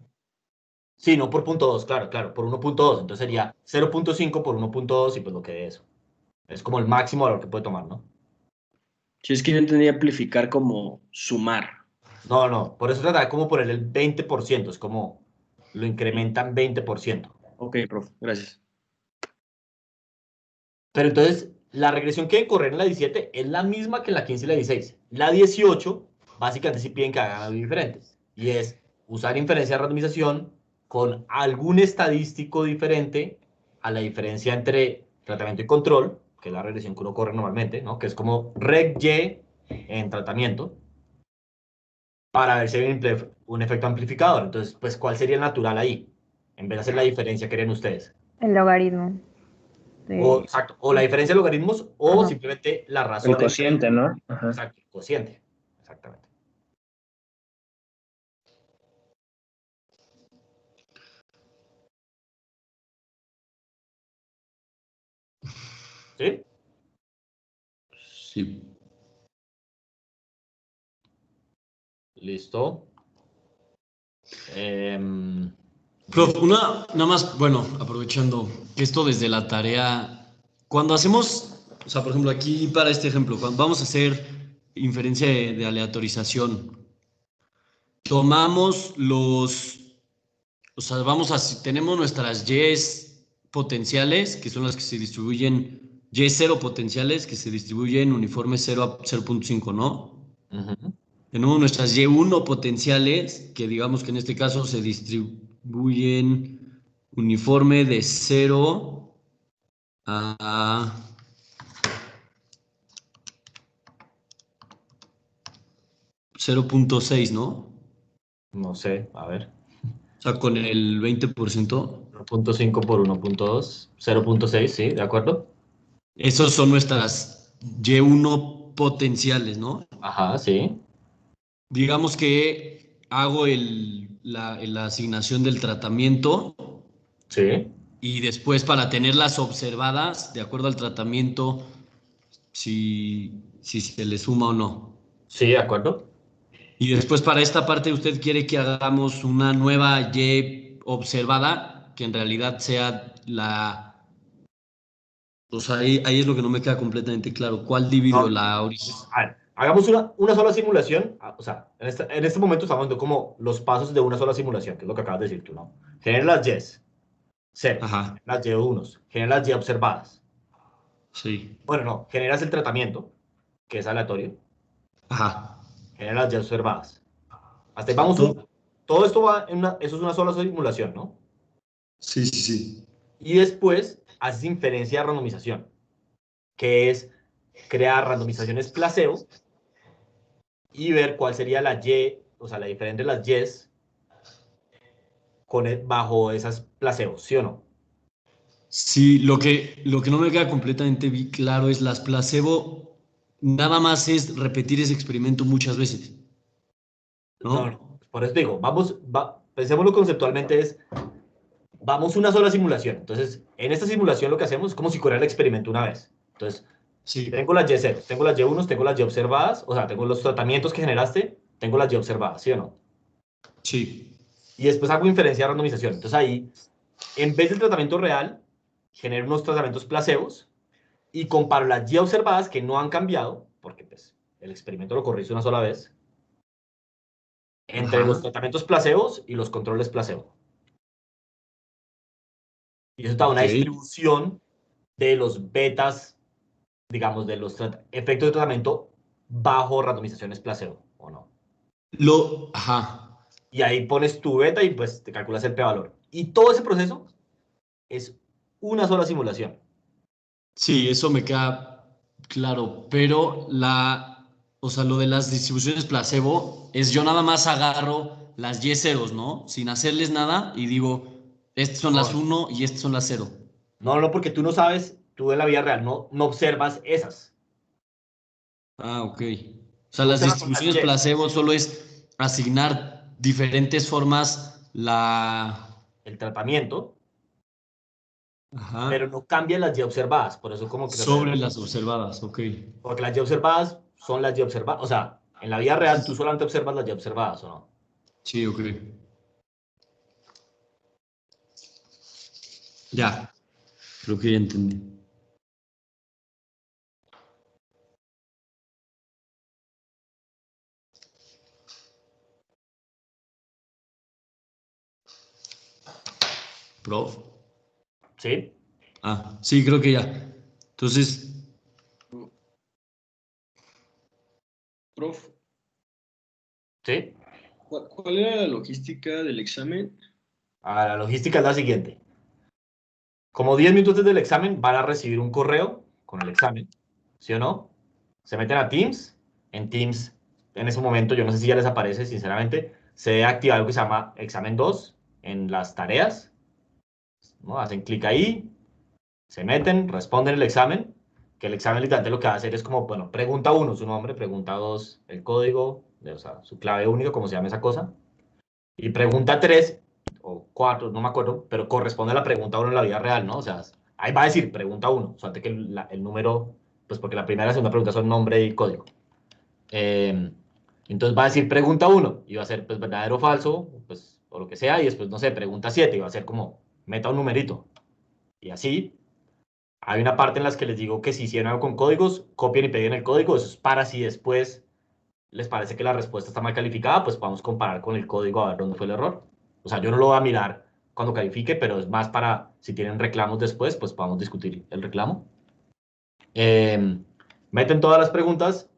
Sí, no por punto 2, claro, claro, por 1.2. Entonces sería 0.5 por 1.2 y pues lo que dé eso. Es como el máximo valor que puede tomar, ¿no? Si es que yo entendí amplificar como sumar. No, por eso trata de como poner el 20%, es como lo incrementan 20%. Ok, profe, gracias. Pero entonces, la regresión que debe correr en la 17 es la misma que en la 15 y la 16. La 18, básicamente sí piden que hagan algo diferente. Y es usar inferencia de randomización con algún estadístico diferente a la diferencia entre tratamiento y control, que es la regresión que uno corre normalmente, ¿no? Que es como reg Y en tratamiento, para ver si hay un efecto amplificador. Entonces, pues, ¿cuál sería el natural ahí? En vez de hacer la diferencia que harían ustedes. El logaritmo. O, De... exacto, o la diferencia de logaritmos o Ajá. simplemente la El razón. cociente, ¿no? Ajá. Exacto, el cociente. Exactamente. ¿Sí? Sí. Listo. Prof, nada más, bueno, aprovechando que esto desde la tarea, cuando hacemos, o sea, por ejemplo, aquí para este ejemplo, cuando vamos a hacer inferencia de aleatorización, tomamos o sea, tenemos nuestras Y's potenciales, que son las que se distribuyen, Y cero potenciales, que se distribuyen uniforme 0 a 0.5, ¿no? Ujú. Tenemos nuestras Y1 potenciales, que digamos que en este caso se distribuyen uniforme de 0 a 0.6, ¿no? No sé, a ver. O sea, con el 20%. 1.5 por 1.2, 0.6, sí, ¿de acuerdo? Esos son nuestras Y1 potenciales, ¿no? Ajá, sí. Digamos que hago la asignación del tratamiento Sí, y después para tenerlas observadas, de acuerdo al tratamiento, si se le suma o no. sí, de acuerdo. Y después para esta parte usted quiere que hagamos una nueva Y observada, que en realidad sea la... O sea, ahí es lo que no me queda completamente claro. ¿Cuál dividió No, la origen? a ver, hagamos una sola simulación. O sea, en este momento estamos viendo como los pasos de una sola simulación, que es lo que acabas de decir tú, ¿no? Genera las Y's, ceros. Ajá, Genera las Y1s, genera las Y observadas. sí. Bueno, no, generas el tratamiento, que es aleatorio. Ajá, Genera las Y observadas. Hasta ahí vamos exacto. todo esto va eso es una sola simulación, ¿no? Sí, sí, sí. Y después haces inferencia de randomización, que es crear randomizaciones placebo y ver cuál sería la Y, o sea, la diferencia de las Y's bajo esas placebos, ¿sí o no? Sí, lo que no me queda completamente claro es las placebo, nada más es repetir ese experimento muchas veces, No, ¿no? no, por eso te digo, pensémoslo conceptualmente, vamos una sola simulación. Entonces, en esta simulación lo que hacemos es como si corriera el experimento una vez. Entonces, Sí, tengo las Y0, tengo las Y1, tengo las Y observadas, o sea, tengo los tratamientos que generaste, tengo las Y observadas, ¿sí o no? sí. Y después hago inferencia de randomización. Entonces ahí, en vez del tratamiento real, genero unos tratamientos placebos y comparo las Y observadas que no han cambiado, porque pues el experimento lo corriste una sola vez, entre los Ajá. tratamientos placebos y los controles placebo. Y eso da una Ok. distribución de los betas, digamos, de los efectos de tratamiento bajo randomizaciones placebo, ¿o no? Ajá. Y ahí pones tu beta y pues te calculas el p-valor. Y todo ese proceso es una sola simulación. Sí, eso me queda claro, pero o sea, lo de las distribuciones placebo es yo nada más agarro las Y ceros, ¿no? Sin hacerles nada y digo, estas son las No, uno y estas son las cero. no, porque tú no sabes, tú en la vida real no observas esas. Ah, ok. O sea, Tú las observas son las distribuciones Y's. placebo solo es asignar diferentes formas El tratamiento, pero Ajá. no cambia las Y observadas. Por eso como que Sobre las observadas, ok. porque las Y observadas son las Y observadas. O sea, en la vida real tú solamente observas las Y observadas, ¿o no? Sí, ok. Ya, creo que ya entendí. Prof. ¿Sí? Sí, creo que ya. Entonces, Prof, ¿Sí? ¿cuál era la logística del examen? La logística es la siguiente. Como 10 minutos antes del examen van a recibir un correo con el examen, ¿sí o no? Se meten a Teams. En Teams, en ese momento, yo no sé si ya les aparece, sinceramente, se debe activar algo que se llama examen 2 en las tareas, ¿no? Hacen clic ahí, se meten, responden el examen, que el examen literalmente lo que va a hacer es como, bueno, pregunta 1, su nombre, pregunta 2, el código, o sea, su clave única, como se llama esa cosa, y pregunta 3 o 4, no me acuerdo, pero corresponde a la pregunta 1 en la vida real, ¿no? O sea, ahí va a decir pregunta 1, o sea, que el número, pues porque la primera y la segunda pregunta son nombre y código. Entonces va a decir pregunta 1 y va a ser pues verdadero o falso, pues, o lo que sea, y después, no sé, pregunta 7 y va a ser como meta un numerito. Y así, hay una parte en las que les digo que si hicieron algo con códigos, copien y peguen el código, eso es para si después les parece que la respuesta está mal calificada, pues podamos comparar con el código a ver dónde fue el error. O sea, yo no lo voy a mirar cuando califique, pero es más para si tienen reclamos después, pues podamos discutir el reclamo. Meten todas las preguntas,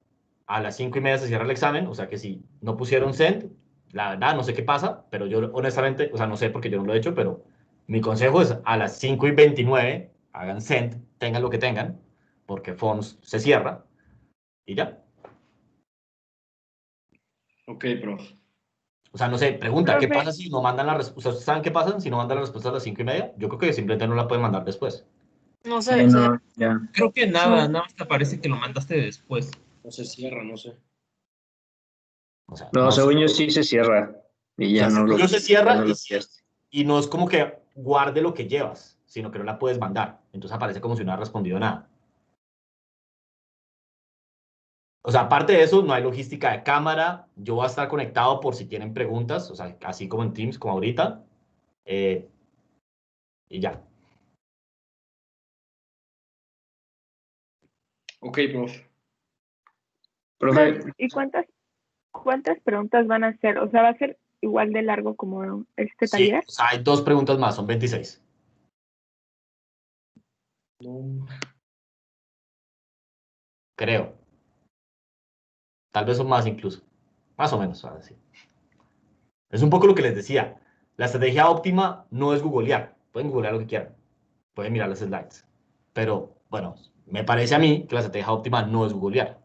a las 5:30 se cierra el examen, o sea que si no pusieron send, la verdad no sé qué pasa, pero yo honestamente, o sea, no sé porque yo no lo he hecho, pero mi consejo es a las 5:29 hagan send, tengan lo que tengan, porque Forms se cierra y ya. Ok, prof. O sea, no sé, pregunta, ¿qué Profe, pasa si no mandan la respuesta? ¿Ustedes saben qué pasa si no mandan la respuesta a las 5:30? Yo creo que simplemente no la pueden mandar después. No Sí, sé, o sea, no, ya. Creo que no. nada más te parece que lo mandaste después. No se cierra, no sé. O sea, No, no sé. según yo sí se cierra y O ya sea, no según yo se ya cierra no lo enviaste. y no es como que guarde lo que llevas, sino que no la puedes mandar. Entonces aparece como si no ha respondido nada. O sea, aparte de eso, no hay logística de cámara. Yo voy a estar conectado por si tienen preguntas, o sea, así como en Teams, como ahorita. Eh, y ya. Ok, prof. Profe, profe, ¿y cuántas preguntas van a hacer? O sea, ¿va a ser igual de largo como este Sí, taller? o sea, hay 2 preguntas más, son 26. No. Creo. Tal vez son más incluso. Más o menos, ahora sí. Es un poco lo que les decía. La estrategia óptima no es googlear. Pueden googlear lo que quieran. Pueden mirar las slides. Pero, bueno, me parece a mí que la estrategia óptima no es googlear.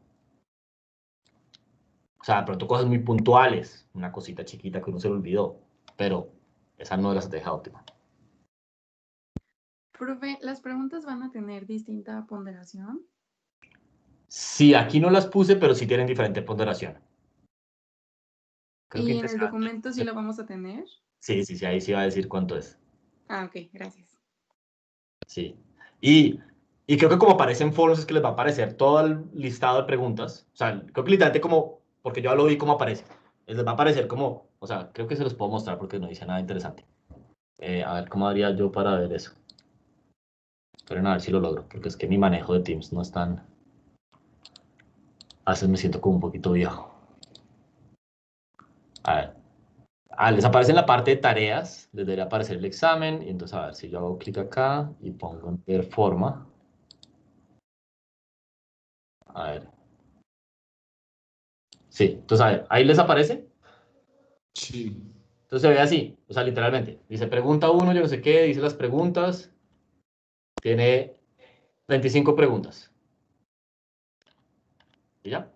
O sea, de pronto cosas muy puntuales. Una cosita chiquita que uno se le olvidó. Pero esa no es la estrategia óptima. Profe, ¿las preguntas van a tener distinta ponderación? Sí, aquí no las puse, pero sí tienen diferente ponderación. Creo que ¿Y en el interesante. documento sí lo vamos a tener? Sí, sí, sí, ahí sí va a decir cuánto es. Ah, ok, gracias. Sí. Y creo que como aparece en foros es que les va a aparecer todo el listado de preguntas. O sea, creo que literalmente como, porque yo ya lo vi cómo aparece. Les va a aparecer como, o sea, creo que se los puedo mostrar porque no dice nada interesante. A ver, ¿cómo haría yo para ver eso? Esperen a ver si lo logro, porque es que mi manejo de Teams no es tan... A veces me siento como un poquito viejo. A ver. Les aparece en la parte de tareas, les debería aparecer el examen, y entonces a ver si yo hago clic acá y pongo en ver forma. A ver. Sí, entonces a ver, ahí les aparece. sí. Entonces se ve así, o sea, literalmente. Dice pregunta 1, yo no sé qué, dice las preguntas. Tiene 25 preguntas. ¿Y ya?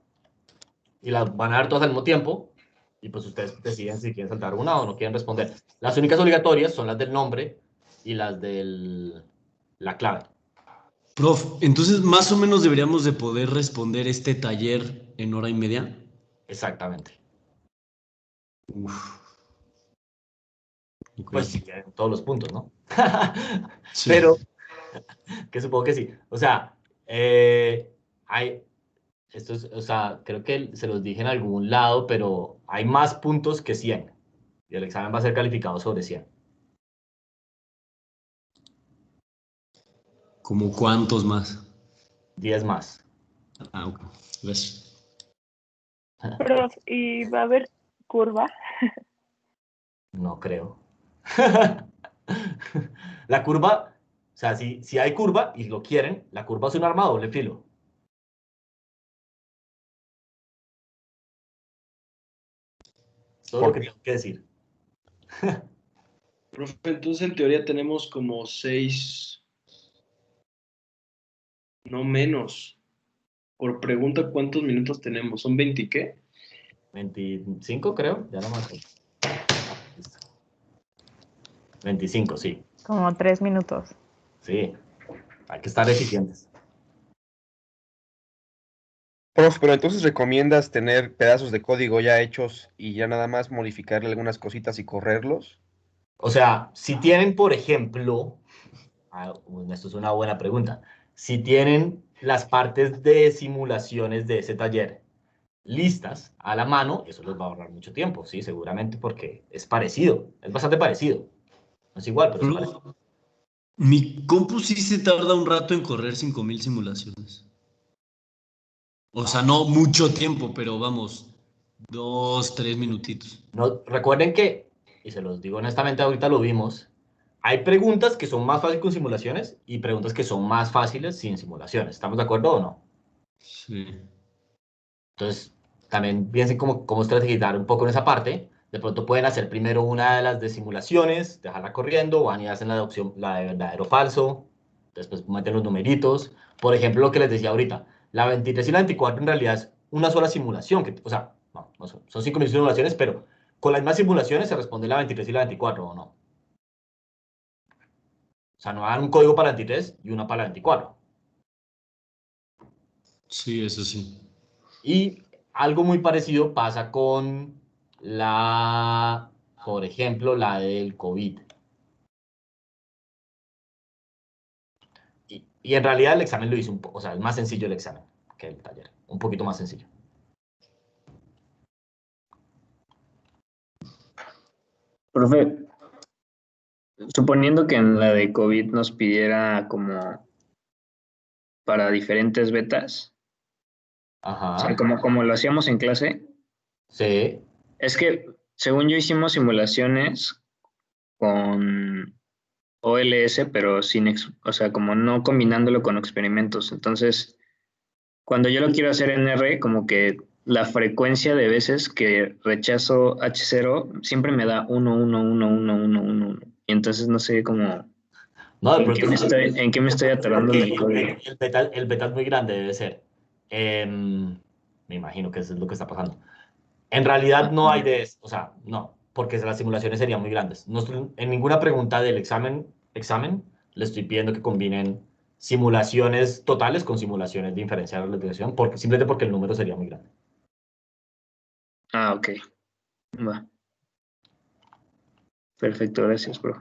Y las van a dar todas al mismo tiempo. Y pues ustedes deciden si quieren saltar una o no quieren responder. Las únicas obligatorias son las del nombre y las de la clave. Prof, entonces más o menos deberíamos de poder responder este taller en hora y media. Exactamente. Uf, ok. Pues sí, en todos los puntos, ¿no? Sí. Pero, que supongo que sí. O sea, hay, esto es, o sea, creo que se los dije en algún lado, pero hay más puntos que 100. Y el examen va a ser calificado sobre 100. ¿Como cuántos más? 10 más. Ok. Gracias. Prof, ¿y va a haber curva? No creo. La curva, o sea, si hay curva y lo quieren, la curva es un arma de doble filo. Es todo lo que tengo que decir. Profe, entonces en teoría tenemos como 6, no menos. Por pregunta, ¿cuántos minutos tenemos? ¿Son 20 y qué? 25, creo, ya no me acuerdo. Listo. 25, sí. Como 3 minutos. Sí, hay que estar eficientes. Prof, pero entonces recomiendas tener pedazos de código ya hechos y ya nada más modificarle algunas cositas y correrlos. O sea, si tienen, por ejemplo, esto es una buena pregunta, si tienen las partes de simulaciones de ese taller listas a la mano, eso les va a ahorrar mucho tiempo, sí, seguramente porque es parecido, es bastante parecido. No es igual, pero es parecido. Mi compu sí se tarda un rato en correr 5000 simulaciones. O sea, no mucho tiempo, pero vamos, 2, 3 minutitos. No, recuerden que, y se los digo honestamente, ahorita lo vimos, hay preguntas que son más fáciles con simulaciones y preguntas que son más fáciles sin simulaciones. ¿Estamos de acuerdo o no? Sí. Entonces, también piensen cómo estrategizar un poco en esa parte. De pronto pueden hacer primero una de las de simulaciones, dejarla corriendo, van y hacen la de opción, la de verdadero o falso, después meten los numeritos. Por ejemplo, lo que les decía ahorita, la 23 y la 24 en realidad es una sola simulación, o sea, no son 5.000 simulaciones, pero con las mismas simulaciones se responde la 23 y la 24, ¿o no? O sea, no dan un código para la 23 y una para la 24. Sí, eso sí. Y algo muy parecido pasa con por ejemplo, la del COVID. Y en realidad el examen lo hizo un poco, o sea, es más sencillo el examen que el taller, un poquito más sencillo. Profe, suponiendo que en la de COVID nos pidiera como para diferentes betas, o sea, Ajá, como lo hacíamos en clase, sí, es que según yo hicimos simulaciones con OLS, pero o sea, como no combinándolo con experimentos. Entonces, cuando yo lo quiero hacer en R, como que la frecuencia de veces que rechazo H0 siempre me da 1, 1, 1, 1, 1, 1, 1. Y entonces no sé cómo, no, de pronto en qué me estoy atorando en el porque código. el beta es muy grande, debe ser. Me imagino que eso es lo que está pasando. En realidad no hay de eso, o sea, no, porque las simulaciones serían muy grandes. En ninguna pregunta del examen le estoy pidiendo que combinen simulaciones totales con simulaciones de inferencia de relativización, simplemente porque el número sería muy grande. Ah, ok. Va. Perfecto, gracias, bro.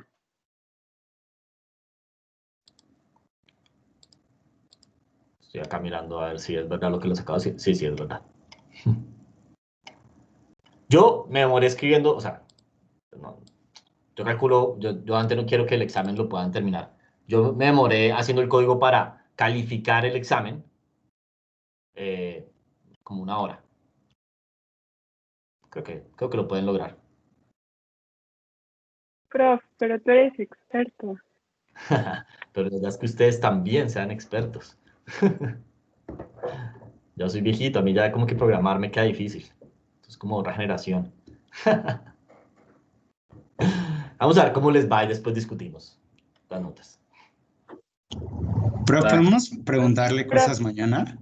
Estoy acá mirando a ver si es verdad lo que les acabo de decir. Sí, sí, es verdad. Yo me demoré escribiendo, o sea, no, yo calculo, yo antes no quiero que el examen lo puedan terminar. Yo me demoré haciendo el código para calificar el examen como 1 hora. Creo que lo pueden lograr. Prof, pero tú eres experto. Pero la verdad es que ustedes también sean expertos. Yo soy viejito, a mí ya como que programar me queda difícil. Es como otra generación. Vamos a ver cómo les va y después discutimos las notas. Pero Va. podemos preguntarle cosas mañana.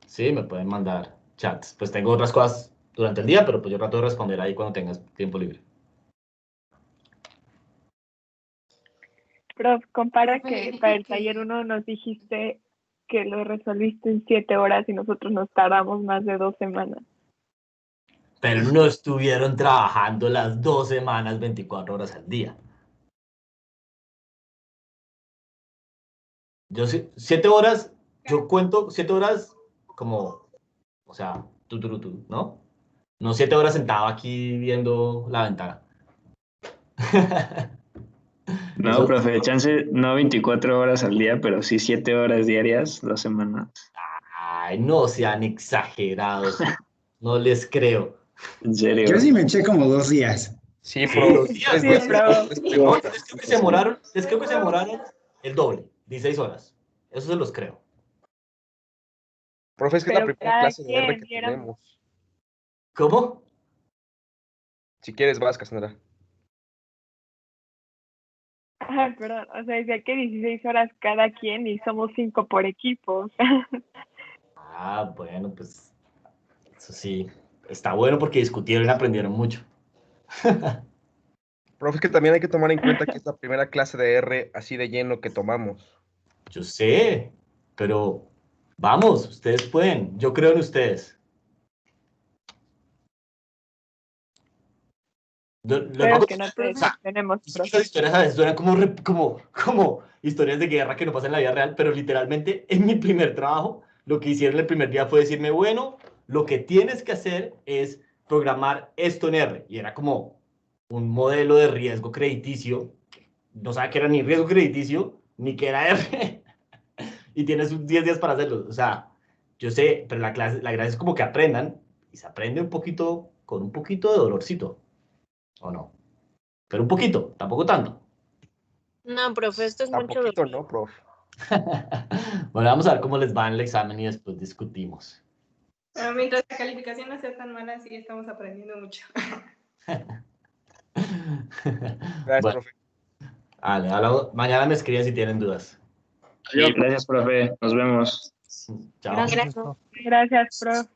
Sí, me pueden mandar chats. Pues tengo otras cosas durante el día, pero pues yo trato de responder ahí cuando tengas tiempo libre. Prof, compara Profe, que dije para el que- taller 1 nos dijiste que lo resolviste en 7 horas y nosotros nos tardamos más de 2 semanas. Pero no estuvieron trabajando las 2 semanas, 24 horas al día. Yo 7 horas, yo cuento 7 horas como, o sea, ¿no? No 7 horas sentado aquí viendo la ventana. No, Eso, profe, chance no 24 horas al día, pero sí 7 horas diarias, 2 semanas. ay, no sean exagerados. No les creo. En Yo serio. sí me eché como 2 días. Sí, Sí, profe. 2 días. Sí, Pues, bravo. no, les creo que se demoraron el doble, 16 horas. Eso se los creo. Profe, es que es la Pero primera cada clase de R quien que diéramos. tenemos. ¿Cómo? Si quieres, vas, Cassandra. Ah, perdón, o sea, decía que 16 horas cada quien y somos 5 por equipo. Ah, bueno, pues eso sí. Está bueno porque discutieron y aprendieron mucho. Profe, es que también hay que tomar en cuenta que es la primera clase de R así de lleno que tomamos. Yo sé, pero vamos, ustedes pueden. Yo creo en ustedes. Les voy a Espero que no contar, te o sea, decepcionemos, esas profe. historias a veces suenan como historias de guerra que no pasan en la vida real, pero literalmente en mi primer trabajo, lo que hicieron el primer día fue decirme, bueno, lo que tienes que hacer es programar esto en R. Y era como un modelo de riesgo crediticio. No sabía que era ni riesgo crediticio, ni que era R. Y tienes 10 días para hacerlo. O sea, yo sé, pero la gracia es como que aprendan y se aprende un poquito, con un poquito de dolorcito. ¿O no? Pero un poquito, tampoco tanto. No, profe, esto es mucho Tampoquito, dolor. ¿no, profe? Bueno, vamos a ver cómo les va en el examen y después discutimos. Pero mientras la calificación no sea tan mala, sí estamos aprendiendo mucho. Gracias, Bueno, profe. mañana me escriben si tienen dudas. Sí, gracias, profe. Nos vemos. Chao. Gracias. Gracias, profe.